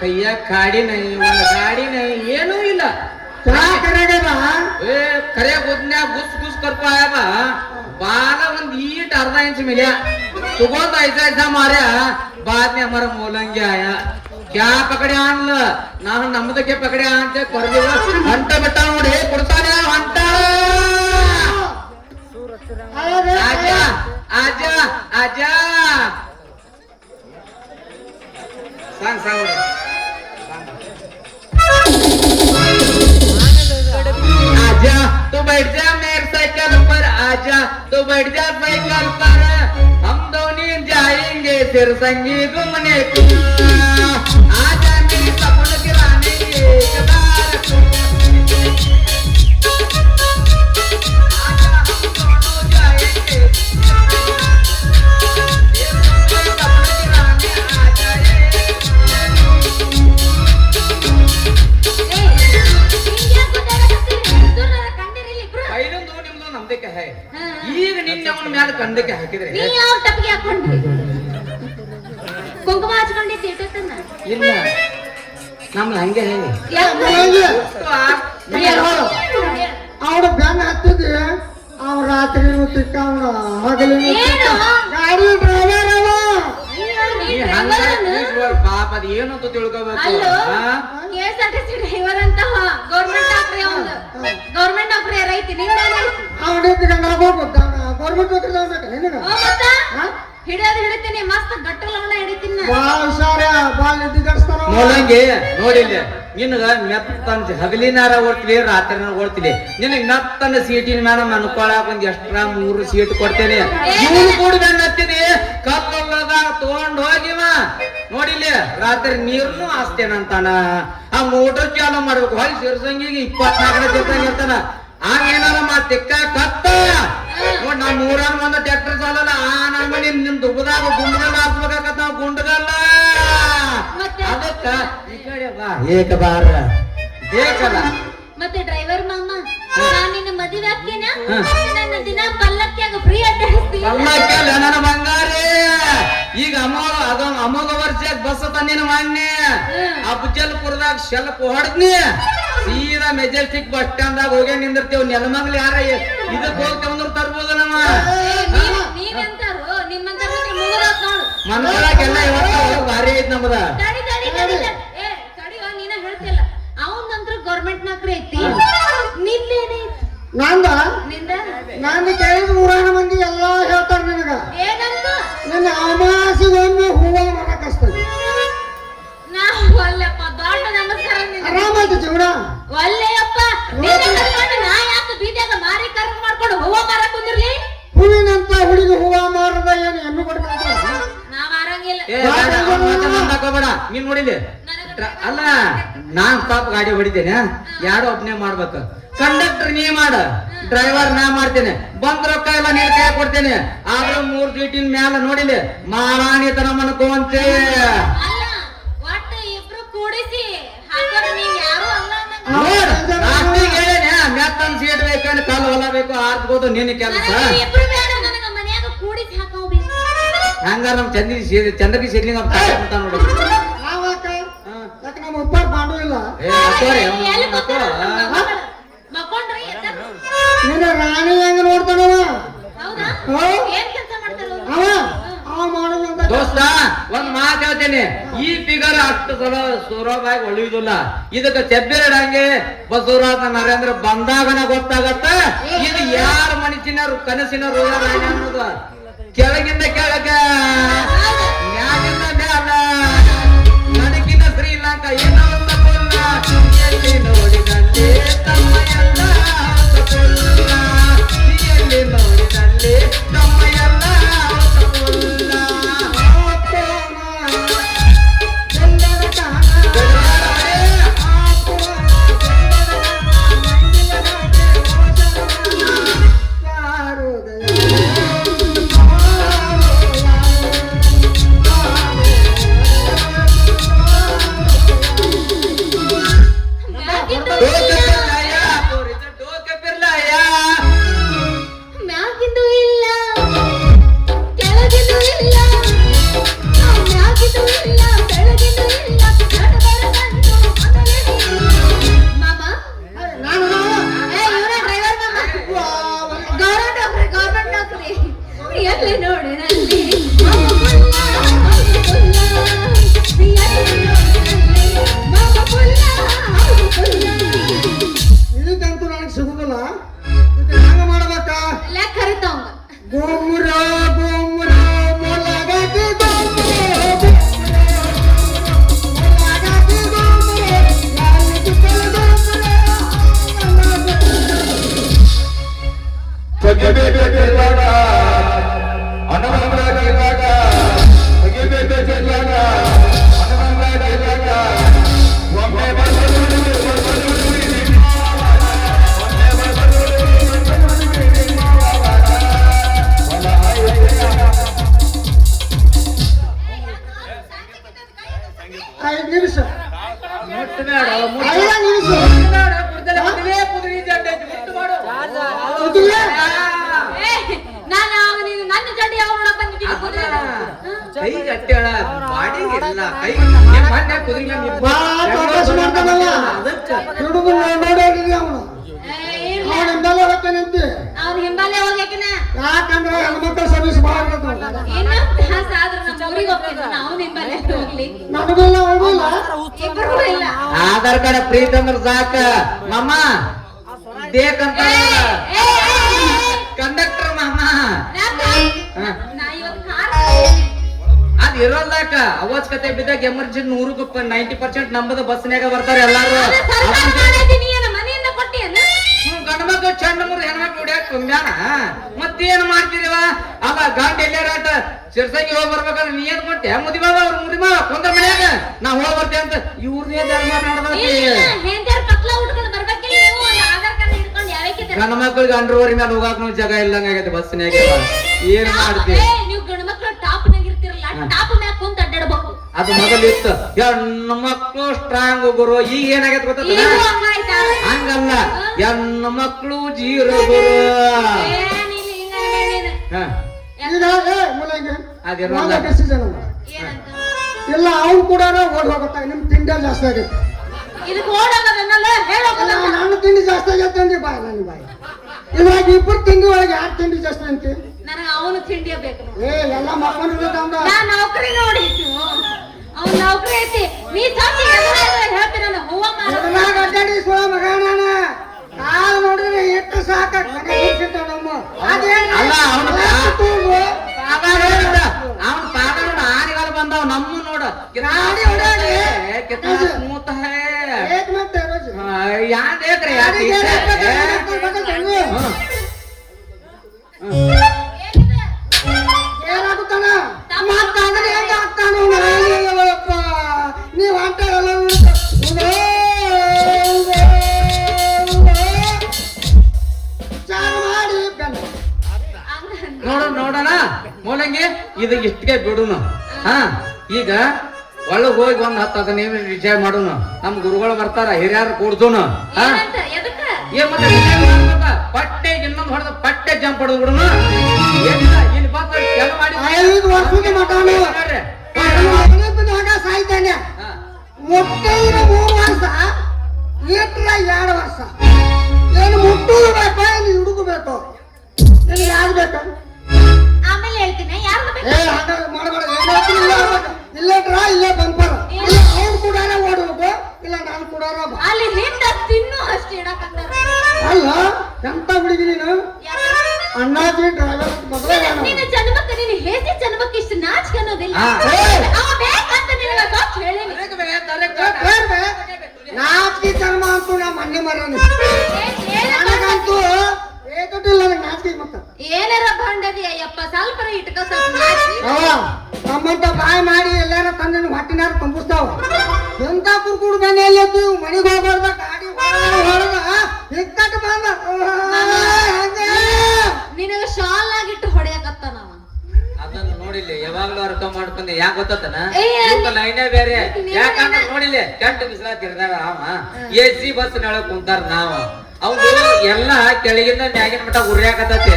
कहिया खाड़ी नहीं वाला गाड़ी नहीं ये नो इला क्या करेगा बा ए खरे गुदन्या घुस कर पाया बा बाला ಒಂದು ಈಟ್ ಅರ್ಧ ಇಂಚ್ मिला तुगोंद ऐसा मारा बाद में हमारा मोलंगी आया क्या पकड़े आन ನಾನು ನಮ್ಮದಕ್ಕೆ ಪಕಡೆ ಅಂತ ಕೊರದಿವ ಹಂಟ ಬೆಟ್ಟ ನೋಡಿ ಕೊಡ್ತಾನೆ ಹಂಟ. आजा आजा आजा सांग सांग आजा तो बैठ जा मेरे साइकिल पर, आजा तो बैठ जा साइकिल पर, हम दोनों जाएंगे फिर संगी घूमने को. आजा मेरी सपन गिराने एक बार को, आजा हम दोनों जाएंगे फिर सपन गिराने. आजा ನಮ್ದಕ್ಕೆ ಹೈ ಈಗ ನಿನ್ನೆ ಅವನ ಮ್ಯಾಲ ಕಂದಕ್ಕೆ ಹಾಕಿದ್ರೆ ನೀ ಯಾವ ಟಪ್ಪಿಗೆ ಹಾಕೊಂಡ್ರಿ ಕುಂಕುಮ ಹಚ್ಕೊಂಡಿದ್ದೆ ಇಟ್ಟತನ ಇಲ್ಲ ನಮ್ದು ಹಂಗೆ ಹೇಳಿ ಅವಳ ಬ್ಯಾನ್ ಹತ್ತಿದ್ದೆ ಅವ ರಾತ್ರಿ ತಿಕ್ಕ ಅವನ ಹಗಲಿನ ಗಾಡಿ ಡ್ರೈವರ್ ಅವ ಪಾಪ ಅದ ಏನು ಅಂತ ತಿಳ್ಕೋಬೇಕು. KSRTC ಡ್ರೈವರ್ ಅಂತ ಗೌರ್ಮೆಂಟ್ ನೌಕರಿ ರೈತಿ ಅವನಿಂದ ಗೌರ್ಮೆಂಟ್ ಹಿಡಿದೋಗ್ಬೇಕ ನಿನಗ ಹಿಡಿಯೋದು ಹಿಡಿತೀನಿ ಮಸ್ತ್ ಗಟ್ಟು ಲವಣ ಹಿಡಿತೀನಿ ನಾ. ಬಾ ಹುಷಾರ ಬಾ ನಿದ್ದೆ ಗಡಿಸ್ತಾನ ಮೂಲಂಗಿ ನೋಡಿಲ್ಲ ನಿನಗ ಮೆತ್ತಂತ ಹಗಲಿನಾರ ಓಡ್ತಿಲಿ ರಾತ್ರಿನಾರ ಓಡ್ತಿಲಿ ನಿನಗ್ ಮೆತ್ತನ ಸೀಟಿನ ಮೇಲೆ ಮನ್ಕೊಳಕ್ ಒಂದ್ ಎಕ್ಸ್ಟ್ರಾ 3 ಸೀಟ್ ಕೊಡ್ತೇನೆ ಇವನು ಕೂಡ ಬೆನ್ನತ್ತಿದಿ ಕಲ್ಲದಾಗ ತಗೊಂಡ್ ಹೋಗಿವ ನೋಡಿಲ್ಲ ರಾತ್ರಿ ನೀರ್ನು ಹಾಸ್ತೇನಂತಾನ ಆ ಮೋಟರ್ ಚಾಲು ಮಾಡ್ಬೇಕು ಹೊಳಿ ಸಿರ್ಸಂಗಿಗೆ 24 ಸಿರ್ಸಂಗ ಇರ್ತಾನ ಆಗ ಏನಾರ ತಿಕ್ಕ ಕತ್ತ ನೋಡ್ ನಾ 3 ಟ್ರ್ಯಾಕ್ಟರ್ ಸಾಲಲ್ಲ ಆ ನಮ್ಮನಿ ನಿಮ್ ದುಬ್ಬದಾಗ ಗುಂಡಗಲ್ಲ ಹಾಕ್ಬೇಕಾಗತ್ತ ನಾವು ಗುಂಡಗಲ್ಲ ಅದಕ್ಕ ಈ ಕಡೆ ಬಾ ಏಕ ಬಾರ ಏಕಲ್ಲ ಮತ್ತೆ ಡ್ರೈವರ್ ಮಾಮ ನಾನ್ ನಿನ್ನ ಮದುವೆ ಹಾಕ್ತೇನ ನನ್ನ ದಿನ ಪಲ್ಲಕ್ಕಿಯಾಗ ಫ್ರೀ ಅಡ್ಡಾಡಿಸ್ತೀನಿ ಪಲ್ಲಕ್ಕಿಯಲ್ಲ ನನ್ನ ಬಂಗಾರಿ ಈಗ ಅಮೋಘ ವರ್ಷ ಬಸ್ ತಂದಿನ ಮಾನ್ಯ ಅಫಜಲ್ಪುರದಾಗ ಶೆಲ್ಪ್ ಹೊಡೆದ್ನಿ ಸೀದಾ ಮೆಜೆಸ್ಟಿಕ್ ಬಸ್ ಸ್ಟ್ಯಾಂಡ್ ದಾಗ ಹೋಗಿ ನಿಂದಿರ್ತೇವ್ ನೆಲಮಂಗ್ಲಿ ಯಾರ ಇದಕ್ ಹೋಗ್ತೇವಂದ್ರ ತರ್ಬೋದು ನಮ್ಮ ನೀವೆಂತಾರು ನಿಮ್ಮಂತಾರು ಮುಗಿದಾತ್ ನೋಡು ಮನ್ಕೊಳಕ್ಕೆಲ್ಲ ಇವತ್ತು ಭಾರಿ ಐತ್ ನಮ್ದ ತಡಿ ಏ ತಡಿಯೋ ನೀನ ಹೇಳ್ತಿಲ್ಲ ಅವನಂತ್ರ ಗೌರ್ಮೆಂಟ್ ನೌಕರಿ ಐತಿ ನಿಂದೇನೈತಿ ನಂದ ನಿಂದ ನಾನು ಕೇಳಿದ 3 ಮಂದಿ ಎಲ್ಲಾ ಹೇಳ್ತಾರ ನಿನಗ ಏನಂತ ನನ್ನ ಅಮಾಸಿಗೊಮ್ಮೆ ಹೂವ ಮಾಡಕ್ ಹಚ್ತದೆ ನಾ ಒಲ್ಲೆಪ್ಪ ದೊಡ್ಡ ನಮಸ್ಕಾರ ನಿನಗೆ ಆರಾಮಾಯ್ತು ಜೀವನ ಒಲ್ಲೆಯಪ್ಪ ನಿನ್ನ ಕರ್ಕೊಂಡು ನಾ ಯಾಕೆ ಬೀದಿಯಾಗ ಮಾರಿ ಕರ್ಕೊಂಡ್ ಮಾಡ್ಕೊಂಡು ಹೂವ ಮಾರಕ್ ಕುಂದಿರ್ಲಿ ಹೂವಿನಂತ ಹುಡುಗಿ ಹೂವ ಮಾರದ ಏನು ಎಮ್ಮೆ ಕೊಡ್ಬೇಕು ನಾ ಮಾರಂಗಿಲ್ಲ ಹಾಕೋಬೇಡ ನೀನ್ ನೋಡಿಲಿ ಅಲ್ಲ ನಾನ್ ಸ್ಟಾಪ್ ಗಾಡಿ ಹೊಡಿತೇನೆ ಯಾರು ಒಬ್ನೇ ಮಾಡ್ಬೇಕು ಕಂಡಕ್ಟರ್ ನೀ ಮಾಡ ಡ್ರೈವರ್ ನಾ ಮಾಡ್ತೇನೆ ಬಂದ್ ರೊಕ್ಕ ಎಲ್ಲ ನೀನ್ ಕೈ ಕೊಡ್ತೇನೆ ಆದ್ರೂ 3 ಸೀಟಿನ ಮ್ಯಾಲ ನೋಡಿಲಿ ಮಾರಾಣಿ ತರ ಮನ್ಕೋಂತೆ ಅಲ್ಲ ಒಟ್ಟು ಇಬ್ರು ಕೂಡಿಸಿ ಹಾಕೋರ ನೀವ್ ಯಾರು ಅಲ್ಲ ಅನ್ನಂಗ. ನೋಡ್ ಲಾಸ್ಟಿಗೆ ಹೇಳೇನೆ ಮೆತ್ತನ್ ಸೀಟ್ ಬೇಕಂದ್ರೆ ಕಾಲು ಹೊಲ ಬೇಕು ಆರ್ದ್ಬೋದು ನಿನ್ನ ಕೆಲಸ ನನಗೆ ಇಬ್ರು ಬೇಡ ನನಗ ಮನ್ಯಾಗ ಕೂಡಿಸಿ ಹಾಕೋಬೇಕು ಹಂಗಾರ ನಮ್ ಚಂದ್ರಗಿ ಸಿಗ್ಲಿಂಗ್ ಅಂತ ನೋಡು ಯಾಕೆ ನಮ್ಮ ಉಪ್ಪಾರ ಪಾಂಡು ಇಲ್ಲ ಏ ಅಕ್ಕೋರಿ, ಎಲ್ಲಿ ಅವ್ನು ಅಕ್ಕೋ. ಮಕ್ಕೊಂಡ್ರಿ ಎದ್ದಾರು? ನಿನ್ನ ರಾಣಿ ಹೆಂಗ ನೋಡ್ತಾನವ ಹೌದಾ ಹೋ? ಏನ್ ಕೆಲಸ ಮಾಡ್ತಾರ ಅವ್ರು? ಅವ ಮಾಡೋದು ದೋಸ್ತ ಒಂದ್ ಮಾತು ಹೇಳ್ತೇನೆ ಈ ಫಿಗರ್ ಅಷ್ಟು ಸಲ ಸುಲಭವಾಗಿ ಒಳ್ಳೆಯುದಿಲ್ಲ ಇದಕ್ಕೆ ಚೆಬ್ಬಿರಡಂಗೆ ಬಸವರಾಜ ನರೇಂದ್ರ ಬಂದಾಗನ ಗೊತ್ತಾಗತ್ತ ಇದು ಯಾರ ಮನಸ್ಸಿನ ಕನಸಿನ ರೋಗ ಅನ್ನೋದು ಕೆಳಗಿಂದ ಕೆಳಗ ಮ್ಯಾಗಿಂದ ಮ್ಯಾಲ ನಡಕಿನ ಶ್ರೀಲಂಕಾ ಏನೋ ಒಂದು ಕೊಲ್ಲ ಎಲ್ಲಿ ನೋಡಿದಲ್ಲಿ ತಮ್ಮ ಎಲ್ಲ ಹೊಸಕೊಲ್ಲ ಎಲ್ಲಿ ನೋಡಿದಲ್ಲಿ ತಮ್ಮ ಎಲ್ಲ ಹೊಸಕೊಲ್ಲ ಮ್ಯಾಗಿಂದು ಇಲ್ಲ ಕೆಳಗಿಂದು ಇಲ್ಲ ಮ್ಯಾಗಿಂದು ಇಲ್ಲ ಕೆಳಗಿಂದು ಇಲ್ಲ ನಡಬರಕಂತು ಮೊದಲೇ ಇಲ್ಲ. ಮಾಮ ಏ ಇವರೇ ಡ್ರೈವರ್ ಮಾಮ ಗೌರ್ಮೆಂಟ್ ನೌಕರಿ ಎಲ್ಲಿ ನೋಡಿ ನಲ್ಲಿ ಇದಕ್ಕಂತೂ ನನಗೆ ಸಿಗುದಿಲ್ಲ ಇದಕ್ಕೆ ಹೆಂಗ ಮಾಡ್ಬೇಕ ಲೆಕ್ಕ ಹರಿತಾವಂಗ ಗೋಮುರ ಗೋಮುರ ಮೊಲಗಾಟಿ ಗೋಮುರ ಮೊಲಗಾಟಿ ಗೋಮುರ ಯಾರಿಗೆ ಕಳೆದ ನಾನು ಅವಾಗ ನೀನು ನನ್ನ ಜಡ್ಡಿ ಯಾವ ನೋಡಕ್ ಬಂದಿದ್ದೀನಿ ಕೈ ಗಟ್ಟಿಯಾಳ ಬಾಡಿಗಿಲ್ಲ ಕೈ ಮೊನ್ನೆ ಕುದುರೆ ಮೇಲೆ ನಿಂತು ವಾಪಸ್ ಮಾಡ್ತಾನಲ್ಲ ಹುಡುಗ ನೋಡೋದಿಲ್ಲ ಅವನು ಅವನ ಹಿಂದಲ್ಲೇ ಹೋಗ್ತಾನಂತೆ ಅವ್ನ ಹಿಂಬಾಲೆ ಹೋಗ್ಯಾಕಿನ ಯಾಕಂದ್ರೆ ಹೆಣ್ಮಕ್ಳ ಸರ್ವಿಸ್ ಮಾಡ್ಬೇಕು ಇನ್ನೊಂದು ತಾಸ ಆದ್ರೂ ನಮ್ಮ ಊರಿಗೆ ಹೋಗ್ತಿದ್ದ ಅವ್ನ ಹಿಂಬಾಲೆ ಹೋಗ್ಲಿ ನನಗೆಲ್ಲ ಹೋಗಿಲ್ಲ ಇಬ್ಬರಿಗೂ ಇಲ್ಲ ಆಧಾರ್ ಕಾರ್ಡ್ ಪ್ರೀತ್ ಅಂದ್ರ ಸಾಕ ಮಮ್ಮ ಬೇಕಂತ ಏ, ಏ, ಏ, ಏ, ಕಂಡಕ್ಟರ್ ಮಮ್ಮ ನಮ್ಮ ಹಾ. ನಾ ಇವತ್ತು ಕಾರ್ ಅದ್ ಇರೋಲ್ದಾಕ ಅವಶ್ಯಕತೆ ಬಿದ್ದಾಗ ಎಮರ್ಜೆನ್ಸಿ 90% ನಂಬದ ಬಸ್ನ್ಯಾಗ ಬರ್ತಾರೆ ಎಲ್ಲಾರು. ಮನೆಯಿಂದ ಕೊಟ್ಟಿಯಲ್ಲ ಗಂಡ್ಮಕ್ಳು ಚಂಡ ಮುರಿದ ಹೆಣ್ಮಕ್ಳು ಹೊಡ್ಯಾಕ ತುಂಬ್ಯಾನ. ಮತ್ತೇನ್ ಮಾಡ್ತೀರಿವ? ಅಲ್ಲ ಗಂಡ ಎಲ್ಲಾರಾಟ ಸಿರ್ಸಂಗಿ ಹೋಗಿ ಬರ್ಬೇಕಾದ್ರೆ ನೀ ಏನ್ ಕೊಟ್ಟೆ? ಮುದಿಮಾವ ಅವ್ರ ಮುದಿಮಾವ ಕೊಂದ್ರ ಮನ್ಯಾಗ ನಾ ಹೋಗಿ ಬರ್ತೇವೆ ಅಂತ ಇವ್ರದೇ ಧರ್ಮ ನಡೆದೈತಿ. ಹೆಂಡರ್ ಪಕ್ಲ ಉಟ್ಕೊಂಡು ಬರ್ಬೇಕಿಲ್ಲ ನೀವು ಒಂದು ಆಧಾರ್ ಕಾರ್ಡ್ ಹಿಡ್ಕೊಂಡು ಯಾವಕ್ಕೆ ಗಂಡ ಮಕ್ಳಿಗೆ ಅಂಡ್ರವರಿ ಮೇಲೆ ಹೋಗಾಕ ಜಾಗ ಇಲ್ಲಂಗ ಆಗೈತೆ ಬಸ್ನ್ಯಾಗ. ಏನ್ ಮಾಡ್ತಿ? ನೀವು ಗಂಡ ಮಕ್ಳು ಟಾಪ್ ನಾಗ ಇರ್ತಿರಲ್ಲ ಟಾಪ್ ಮ್ಯಾಗ ಕುಂತ ಅಡ್ಡಾಡ್ಬೇಕು. ಅದು ಮೊದಲಿತ್ತು ಹೆಣ್ಣು ಮಕ್ಳು ಸ್ಟ್ರಾಂಗ್ ಗುರು. ಈಗ ಏನಾಗೈತೆ ಗೊತ್ತ? ಹಂಗಲ್ಲ, ಹೆಣ್ಣು ಮಕ್ಳು ಜೀರೋ ಗುರು. ಹ ಅದಿರೋಲ್ಲ. ಎಲ್ಲ ಅವ್ನು ಕೂಡ ಓಡ್ ಹೋಗತ್ತ. ನಿಮ್ ತಿಂಡಿ ಜಾಸ್ತಿ ಆಗೈತೆ. ಇದಕ್ಕೆ ಓಡೋಗೋದನ್ನಲ್ಲ ಹೇಳೋಗೋದ. ನಾನು ತಿಂಡಿ ಜಾಸ್ತಿ ಆಗೈತೆ ಅಂದ್ರಿ ಬಾಯ್ ನನ್ನ ಬಾಯ್. ಇವಾಗ ಇಬ್ಬರು ತಿಂಡಿ ಒಳಗೆ ಯಾರು ತಿಂಡಿ ಜಾಸ್ತಿ ಅಂತಿ? ನನಗೆ ಅವನು ತಿಂಡಿ ಬೇಕು. ಎಲ್ಲ ಮಕ್ಕಳು ನಾ ನೌಕರಿ ನೋಡಿ ಅವ್ನ ನೌಕರಿ ಐತಿ. ನೀ ತಂದು ಹೇಳ್ತೀನಿ ನಾನು ಹೂವ ಅಡ್ಡಾಡಿ ಸೋಳ ಮಗ ನಾನ ಕಾಲು ನೋಡಿದ್ರೆ ಎಷ್ಟು ಸಾಕ ನಮ್ಮ ಅಲ್ಲ ಅವನ ಪಾದ ಆನೆಗಳು ಬಂದಾವ. ನಮ್ಮ ನೋಡ ಗಾಡಿ ಹೊಡ್ಯಾಡಿ. ಸ್ಮೂತ್ ಮತ್ತೆ ಯಾನ್ ಬೇಕ್ರಿ? ಏನಾಗುತ್ತಾನ ಮಾತಾದ್ರೆ ಹೆಂಗ ಆಗ್ತಾನು? ನೀವು ಆಟ ನೋಡೋಣ ಮೂಲಂಗಿ ಇದು ಇಷ್ಟಕ್ಕೆ ಬಿಡುನು. ಹಾ ಈಗ ಒಳಗ್ ಹೋಗಿ ಒಂದ್ 10-15 ವಿಷಯ ಮಾಡುನು. ನಮ್ ಗುರುಗಳು ಬರ್ತಾರ, ಹಿರಿಯರು ಕೂಡ್ದುನು. ಏನ್ ಮತ್ತೆ ಪಟ್ಟೆ ಇನ್ನೊಂದು ಹೊಡೆದ ಪಟ್ಟೆ ಜಂಪ್ ಹೊಡೆದ್ ಬಿಡುನು. ಇಲ್ಲಿ ಬಂದ ಕೆಲ ಮಾಡಿ 5 ವರ್ಷದ ಮಟಾನು ಸಾಯ್ತಾನೆ. ಮುಟ್ಟೈದು 3 ವರ್ಷ ಇಟ್ರ 2 ವರ್ಷ. ಏನು ಮುಟ್ಟುದು ಬೇಕು, ಏನು ಹುಡುಗಬೇಕು? ನಿನಗೆ ಯಾರು ಬೇಕು? ಆಮೇಲೆ ಹೇಳ್ತೀನಿ ಯಾರು ಮಾಡಬೇಡ. ಇಲ್ಲೇ ಡ್ರಾ, ಇಲ್ಲೇ ಬಂಪರ್. ಇಲ್ಲ ಅವ್ನು ಕೂಡ ಓಡಬೇಕು, ಇಲ್ಲ ನಾನು ಕೂಡ ಅಲ್ಲಿ ಹಿಂದ ತಿನ್ನು ಅಷ್ಟು ಇಡಕತ್ತಾರ. ಅಲ್ಲ ಎಂತ ಹುಡುಗಿ ನೀನು? ಅಣ್ಣಾಜಿ ಡ್ರೈವರ್ ನಿನ್ನ ಜನ್ಮಕ್ಕೆ ನೀನು ಹೇಸಿ ಜನ್ಮಕ್ಕೆ ಇಷ್ಟು ನಾಚಿಕೆ ಅನ್ನೋದಿಲ್ಲ. ಅವ ಬೇಕಂತ ನಿನಗೆ ಗೊತ್ತು ಹೇಳಿನಿ. ನಾಚಿಕೆ ಜನ್ಮ ಅಂತೂ ನಾ ಮೊನ್ನೆ ಮರನಿ ನನಗಂತೂ ಏಟುಟ್ಟಿಲ್ಲ ನನಗೆ ನಾಚಿಕೆ. ಮತ್ತೆ ಏನಾರ ಬಂಡದಿಯ ಯಪ್ಪ ಸ್ವಲ್ಪ ಇಟ್ಕೋ ನಮ್ಮಂತ ಬಾಯ್ ಮಾಡಿ ಎಲ್ಲಾರ ತಂದ ಹೊಟ್ಟಿನಾರ ತುಂಬಿಸ್ತಾವ. ಎಂತ ಕುರ್ಕುಡು ಬೆನೆ ಎಲ್ಲದ್ದು ಮನೆಗೆ ಹೋಗ್ಬಾರ್ದ ಗಾಡಿ ಹೊಡೆದ ಹಿಕ್ಕಟ್ಟು ಬಂದ ನಿನಗ ಶಾಲ್ ಆಗಿಟ್ಟು ಹೊಡೆಯಕತ್ತ ನಾವ. ಅದನ್ನ ನೋಡಿಲ್ಲ ಯಾವಾಗ್ಲೂ ಅರ್ಥ ಮಾಡ್ಕೊಂಡೆ. ಯಾಕೆ ಗೊತ್ತನ ಏ, ಲೈನೇ ಬೇರೆ. ಯಾಕಂದ್ರೆ ನೋಡಿಲ್ಲ ಕೆಟ್ಟ ಬಿಸಿಲ ತಿರ್ದಾರ ಅವ AC ಬಸ್ ನೊಳಗ್ ಕುಂತಾರ. ನಾವು ಅವ್ನು ಎಲ್ಲ ಕೆಳಗಿಂದ ಮ್ಯಾಗಿನ ಮಟ್ಟ ಉರಿಯಾಕತ್ತೈತಿ.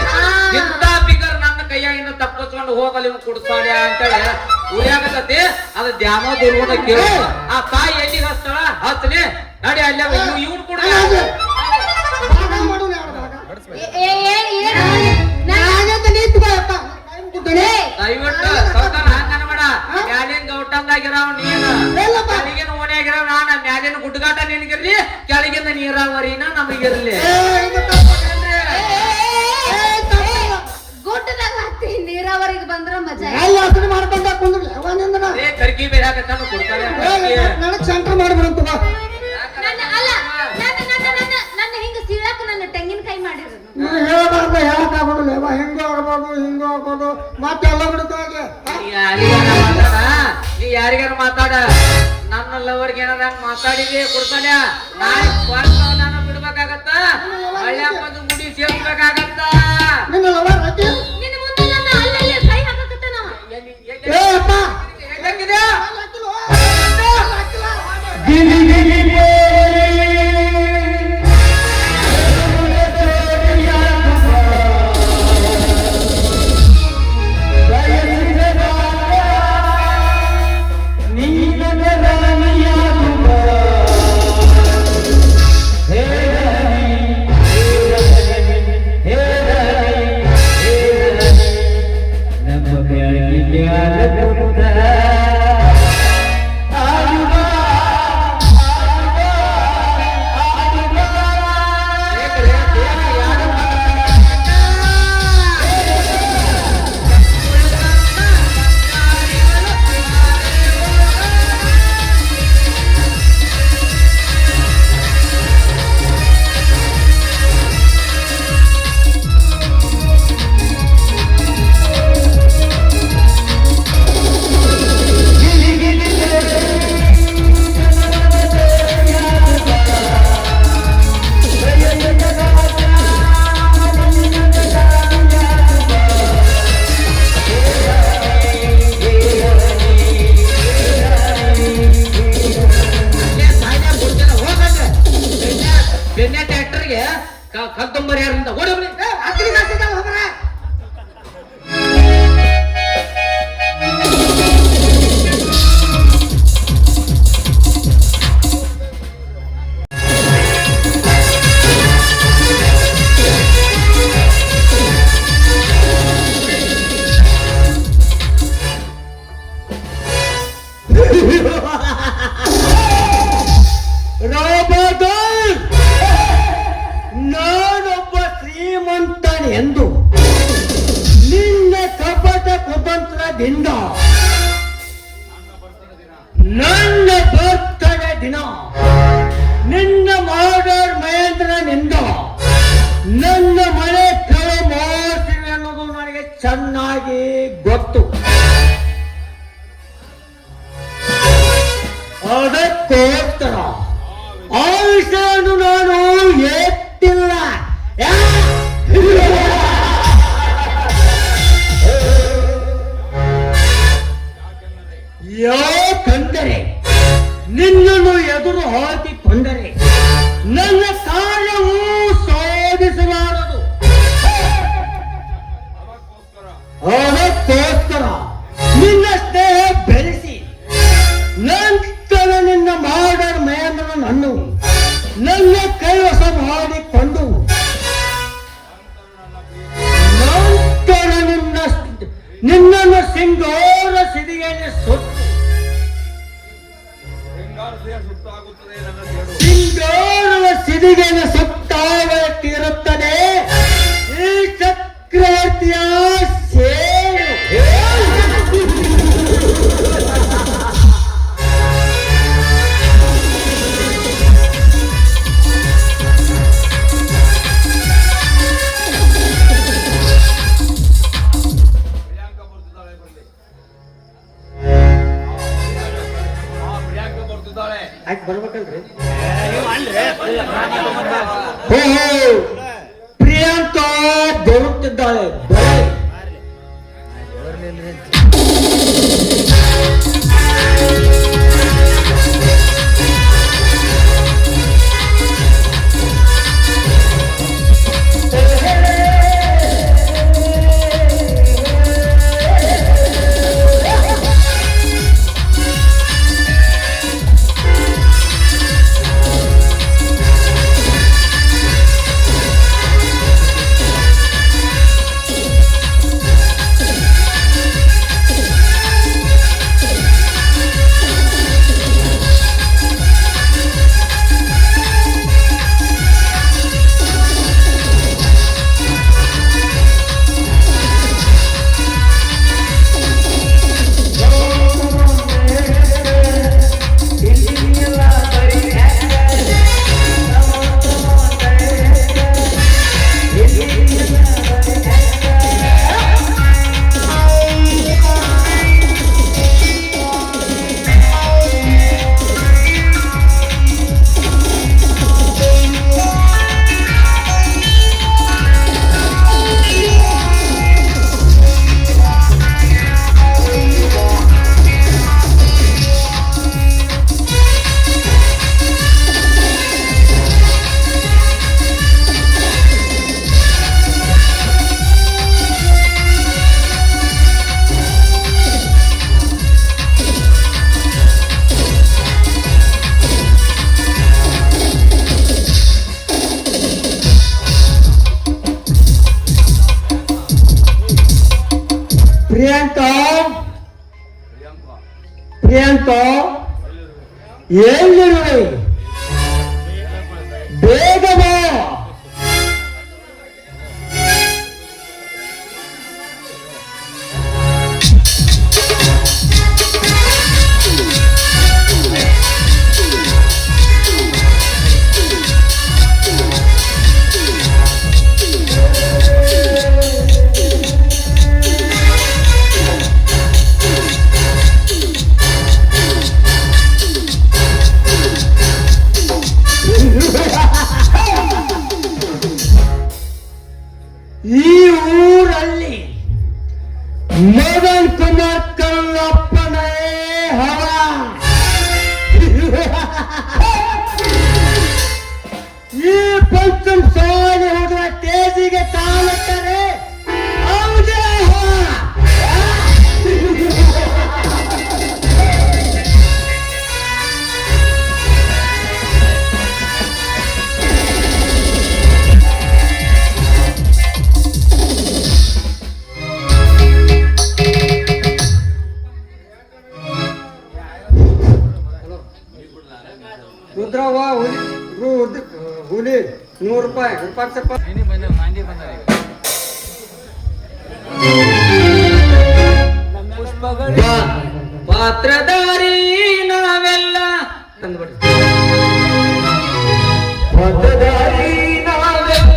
ಇಂತ ಫಿಗರ್ ನನ್ನ ಕೈಯಾಗಿಂದ ತಪ್ಪಿಸ್ಕೊಂಡು ಹೋಗಲಿ ಇವ್ ಕುಡ್ಸಾಡ್ಯ ಅಂತೇಳಿ ಉರಿಯಾಕತ್ತೈತಿ. ಅದು ದ್ಯಾಮ ದುರ್ಗುಣ ಕೇಳ. ಆ ತಾಯಿ ಎಲ್ಲಿಗೆ ಹಚ್ತಾಳ ಹಚ್ಲಿ ನಡಿ ಅಲ್ಲ ಇವ್ನು ಕೂಡ ದಯವಿಟ್ಟು ಸೌಕರ್ ಹಂಗನ ಮಾಡ. ಮ್ಯಾಲಿನ ಗೌಟಂದಾಗಿರಾವ್ ನೀನು, ಕೆಳಗಿನ ಓಣಿಯಾಗಿರಾವ್ ನಾನು. ಮ್ಯಾಲಿನ ಗುಡ್ಡಗಾಟ ನಿನಗಿರ್ಲಿ, ಕೆಳಗಿನ ನೀರಾವರಿನ ನಮಗಿರ್ಲಿ. ಗುಡ್ಡದಾಗ ಹತ್ತಿ ನೀರಾವರಿಗೆ ಬಂದ್ರ ಮಜಾ. ಮಾಡ್ಕೊಂಡ ಕರ್ಕಿ ಬೇಡಾಕತ್ತಾನು ಕೊಡ್ತಾರೆ. ನನಗ್ ಸೆಂಟರ್ ಮಾಡ್ಬಿಡಂತ ನನ್ನ ಹಿಂಗ ಸೀಳಾಕ ನನ್ನ ತೆಂಗಿನಕಾಯಿ ಮಾಡಿರೋದು. ಹೇಳಬಾರ್ದು, ಹೇಳಕ್ಕಾಗೋದಿಲ್ಲ. ಹೆಂಗೋ ಆಗ್ಬೋದು, ಹಿಂಗೋ ಆಗ್ಬೋದು, ಮತ್ತೆಲ್ಲ ಬಿಡ್ತಾಗೆ. ನೀ ಯಾರಿಗಾರ ಮಾತಾಡ. ನನ್ನ ಲವರ್ಗೆ ಏನಾರ ಮಾತಾಡಿದೆ ಕೊಡ್ತಾನೆ. ನಾನು ಬಿಡ್ಬೇಕಾಗತ್ತ, ಹಳ್ಳಿ ಬಂದು ಮುಡಿ ಸೇರ್ಬೇಕಾಗತ್ತ. ನಿನ್ನ ಲವರ್ ಹಾಕಿ ನಿನ್ನ ಮುಂದೆ ನನ್ನ ಅಲ್ಲಲ್ಲೇ ಕೈ ಹಾಕಕತ್ತ ನಾವ. ಏ ಅಪ್ಪ ಹೆಂಗಿದೆ? Hey ಮನೆಗೆ ಕಲ್ತೊಂಬರ್ ಯಾರಂತ ಓಡಿ ಹೋಗ್ಲಿ. ಅಗ್ನಿ ಕಾಸಿದ ಹೋಗ್ರ ರಾಬಾದರ್, ನಾನೊಬ್ಬ ಶ್ರೀಮಂತನೆಂದು ನಿನ್ನ ಕಪಟ ಕುತಂತ್ರದಿಂದ ನನ್ನ ಬರ್ತಡೇ ದಿನ ನಿನ್ನ ಮಾಡರ್ ಮಹೇಂದ್ರನಿಂದ ನನ್ನ ಮನೆ ಕೆಳ ಮಾಡ್ತೀವಿ ಅನ್ನೋದು ನನಗೆ ಚೆನ್ನಾಗಿ ಗೊತ್ತು. ಅದಕ್ಕೋಸ್ಕರ ಆ ವಿಷಯವನ್ನು ನಾನು ಎತ್ತಿಲ್ಲ. ಯಾಕಂದರೆ ನಿನ್ನನ್ನು ಎದುರು ಹಾಕಿಕೊಂಡರೆ ನನ್ನ ಕಾರ್ಯವು ಸಾಧಿಸಲಾರದು. ಅದಕ್ಕೋಸ್ಕರ ನಿನ್ನ ಸ್ನೇಹ ಬೆಳೆಸಿ ನಂತರ ನಿನ್ನ ಮಾಡರ್ ಮಹೇಂದ್ರನನ್ನು ನನ್ನ ಕೈವಶ ಮಾಡಿಕೊಂಡು ನಂತರ ನಿನ್ನನ್ನು ಸಿಂಗಾರ ಸಿರಿಗೆಗೆ ಸಿಂಗಾರದ ಸಿರಿಗೆಗೆ ಸುತ್ತಾಗುತ್ತಿರುತ್ತದೆ ಈ ಚಕ್ರವರ್ತಿಯ ಸೇರು. ಆಯ್ತು ಬರ್ಬೇಕಲ್ರಿ. ಪ್ರಿಯಾಂಕಾ ಬರುತ್ತಿದ್ದಾಳೆ. ಪ್ರಿಯಾಂಕಾ ಎಲ್ಲಿರುವೆ? ಬೇಗ ಬಾ. ಈ ಊರಲ್ಲಿ ಮದನ್ ಕುಮಾರ್ ಕಲ್ಲಪ್ಪನೇ ಹವ. ಈ ಪಂಚಮ 100 ರೂಪಾಯಿ ವಿರೂಪಾಕ್ಷಪ್ಪ. ಪಾತ್ರಧಾರಿ ನಾವೆಲ್ಲ ತಂದ್ಬಿಡಿ. ಪದಧಾರಿ ನಾವೆಲ್ಲ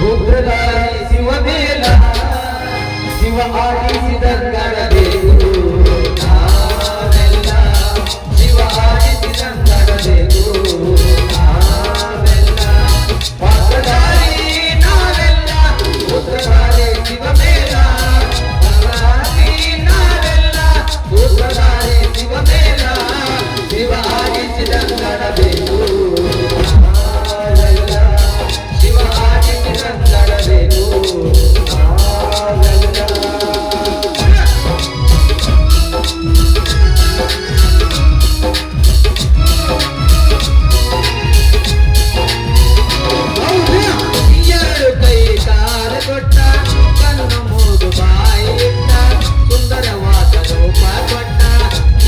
ರುದ್ರಧಾರಿ ಶಿವಮೇಲ ಶಿವ ಆಡಿಸಿದಂಗಡಬೇಕು ನಾವೆಲ್ಲ ಶಿವ ಆಡಿಸಿದಂಗಡಬೇಕು ನಾವೆಲ್ಲ ಪದಧಾರಿ ನಾವೆಲ್ಲ ರುದ್ರಧಾರಿ ಶಿವಮೇಲ ಪದಧಾರಿ ನಾವೆಲ್ಲ ರುದ್ರಧಾರಿ ಶಿವಮೇಲ ಶಿವ ಆಡಿಸಿದಂಗಡಬೇಕು ನಾವೆಲ್ಲ ಶಿವ ಆಡಿಸಿದಂಗಡಬೇಕು ನಾವೆಲ್ಲ. ಎರಡು ಕೈ ಕಾಲ ಕೊಟ್ಟ ಕಣ್ಣು ಮೂಗು ಬಾಯಿ ಇಟ್ಟ ಸುಂದರವಾದ ರೂಪ ಕೊಟ್ಟ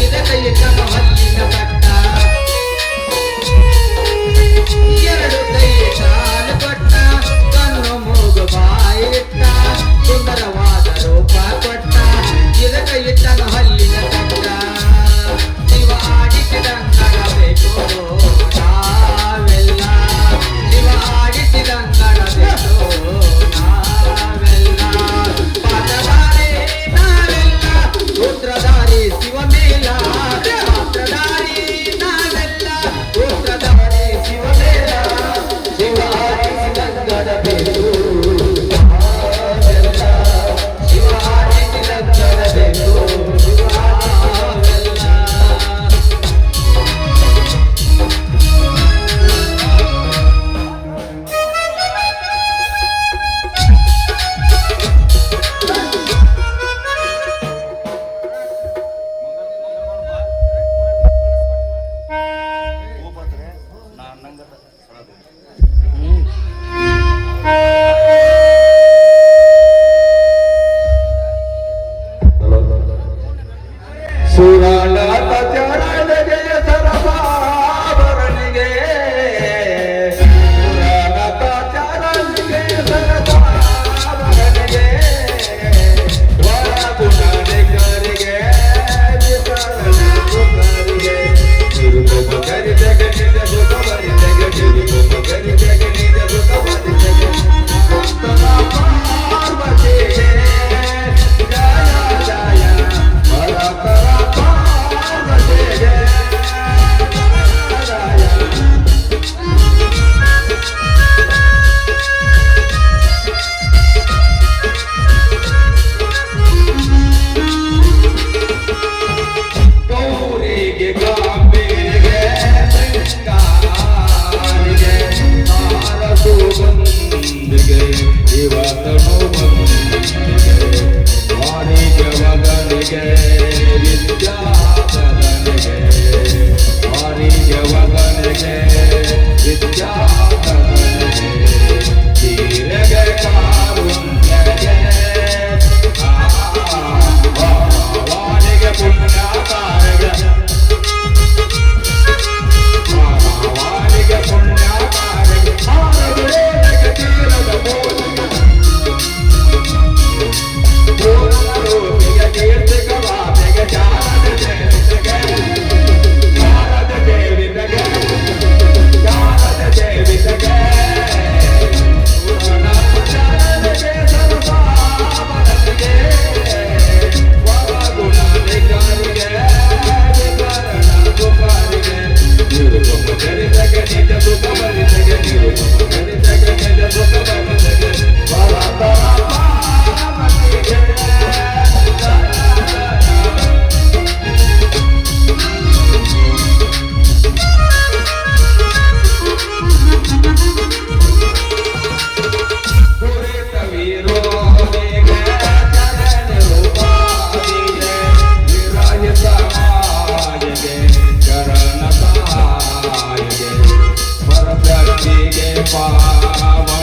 ಇದ ಕೈ ಕಮ ಹಲ್ಲಿನ ಕಟ್ಟ. ಎರಡು ಕೈ ಕಾಲ ಕೊಟ್ಟ ಕಣ್ಣು ಮೂಗು ಬಾಯಿ ಇಟ್ಟ ಸುಂದರವಾದ ರೂಪ ಕೊಟ್ಟ ಇದ ಕೈ ಕಮ ಹಲ್ಲಿನ ಕಟ್ಟ. ಶಿವ ಆಡಿಸಿದಂಗಡಬೇಕು ನಾವೆಲ್ಲ ಶಿವ ಆಡಿಸಿದಂಗಡಬೇಕು ನಾವೆಲ್ಲ ಪಾತ್ರಧಾರಿ ನಾವೆಲ್ಲ ರುದ್ರಧಾರಿ ಶಿವಮೇಲ ಪಾತ್ರಧಾರಿ ನಾವೆಲ್ಲ ರುದ್ರಧಾರಿ ಶಿವಮೇಲ ಶಿವ ಆಡಿಸಿದಂಗಡಬೇಕು ನಾವೆಲ್ಲ ಶಿವ ಆಡಿಸಿದಂಗಡಬೇಕು ನಾವೆಲ್ಲ. ಸುರಾನಾಥ ಚರಣಗೆ ಸರಸಾಭರಣಿಗೆ ಸುರಾನಾಥ ಚರಣಗೆ ಸರಸಾಭರಣಿಗೆ ವರ ಗುಣನಿಗರಿಗೆ ವಿತರಣೆ ನಿರುಪಮ ಕರಿದಗೆ ನಿಜ ಸುಖ ಬರಿದಗೆ ನಿರುಪಮ ಕರಿದಗೆ ನಿಜ ಸುಖ ಬರಿದಗೆ ಪಾರ್ವತಿಗೆ ಜಯ ಜಯ ಹರ ಪಾರ್ವತಿಗೆ ಜಯ. ಗೌರಿಗೆ ಗಾಂಭೀರಿಗೆ ಶೃಂಗಾರಿಗೆ ಹಾರಸು ಬಂದಿಗೆ ಇವತನು ಬಂದಿಗೆ ವಾಣಿಜ್ಯ ಮಗನಿಗೆ ವಿದ್ಯಾಧರನಿಗೆ ವಾಣಿಜ್ಯ ಮಗನಿಗೆ ವಿದ್ಯಾಧರನಿಗೆ ಧೀರಗೆ ಕಾರುಣ್ಯಗೆ ವಾಣಿಗೆ ಪುಣ್ಯಕಾರಗೆ ವಾಣಿಗೆ ಪುಣ್ಯಕಾರಗೆ ಹಾರಗೆ ತೀರದ ಬೋಧಿಗೆ ರೋಗಿಗೆ ಕೀರ್ತಿಗೆ ವಾದಿಗೆ ಜಾರದ ದೇವಿಗೆ ಜಾರದ ದೇವಿಗೆ ಜಾರದ ದೇವಿಗೆ ಪೂರ್ಣಾಚಾರ್ಯಗೆ ಸರಸಾವರನಿಗೆ ವರಗುಣನಿಗರಿಗೆ ವಿತರಣ ಸುಖರಿಗೆ ನಿರುಪಮ ಕರಿದಗೆ ನಿಜ ಸುಖ ಬರಿದಗೆ ನಿರುಪಮ ಕರಿದಗೆ ನಿಜ ಸುಖ ಬರಿದಗೆ ವರತರ ಪಾರ್ವತಿಗೆ ಪುರಿತ ವೀರೋನಿಗೆ ಚರಣ ರೂಪಾದಿಗೆ ವಿರಾಜ ಸಮಾಜಗೆ ಚರಣ ಸಹಾಯಗೆ ಪರಭಕ್ತಿಗೆ ಪಾವ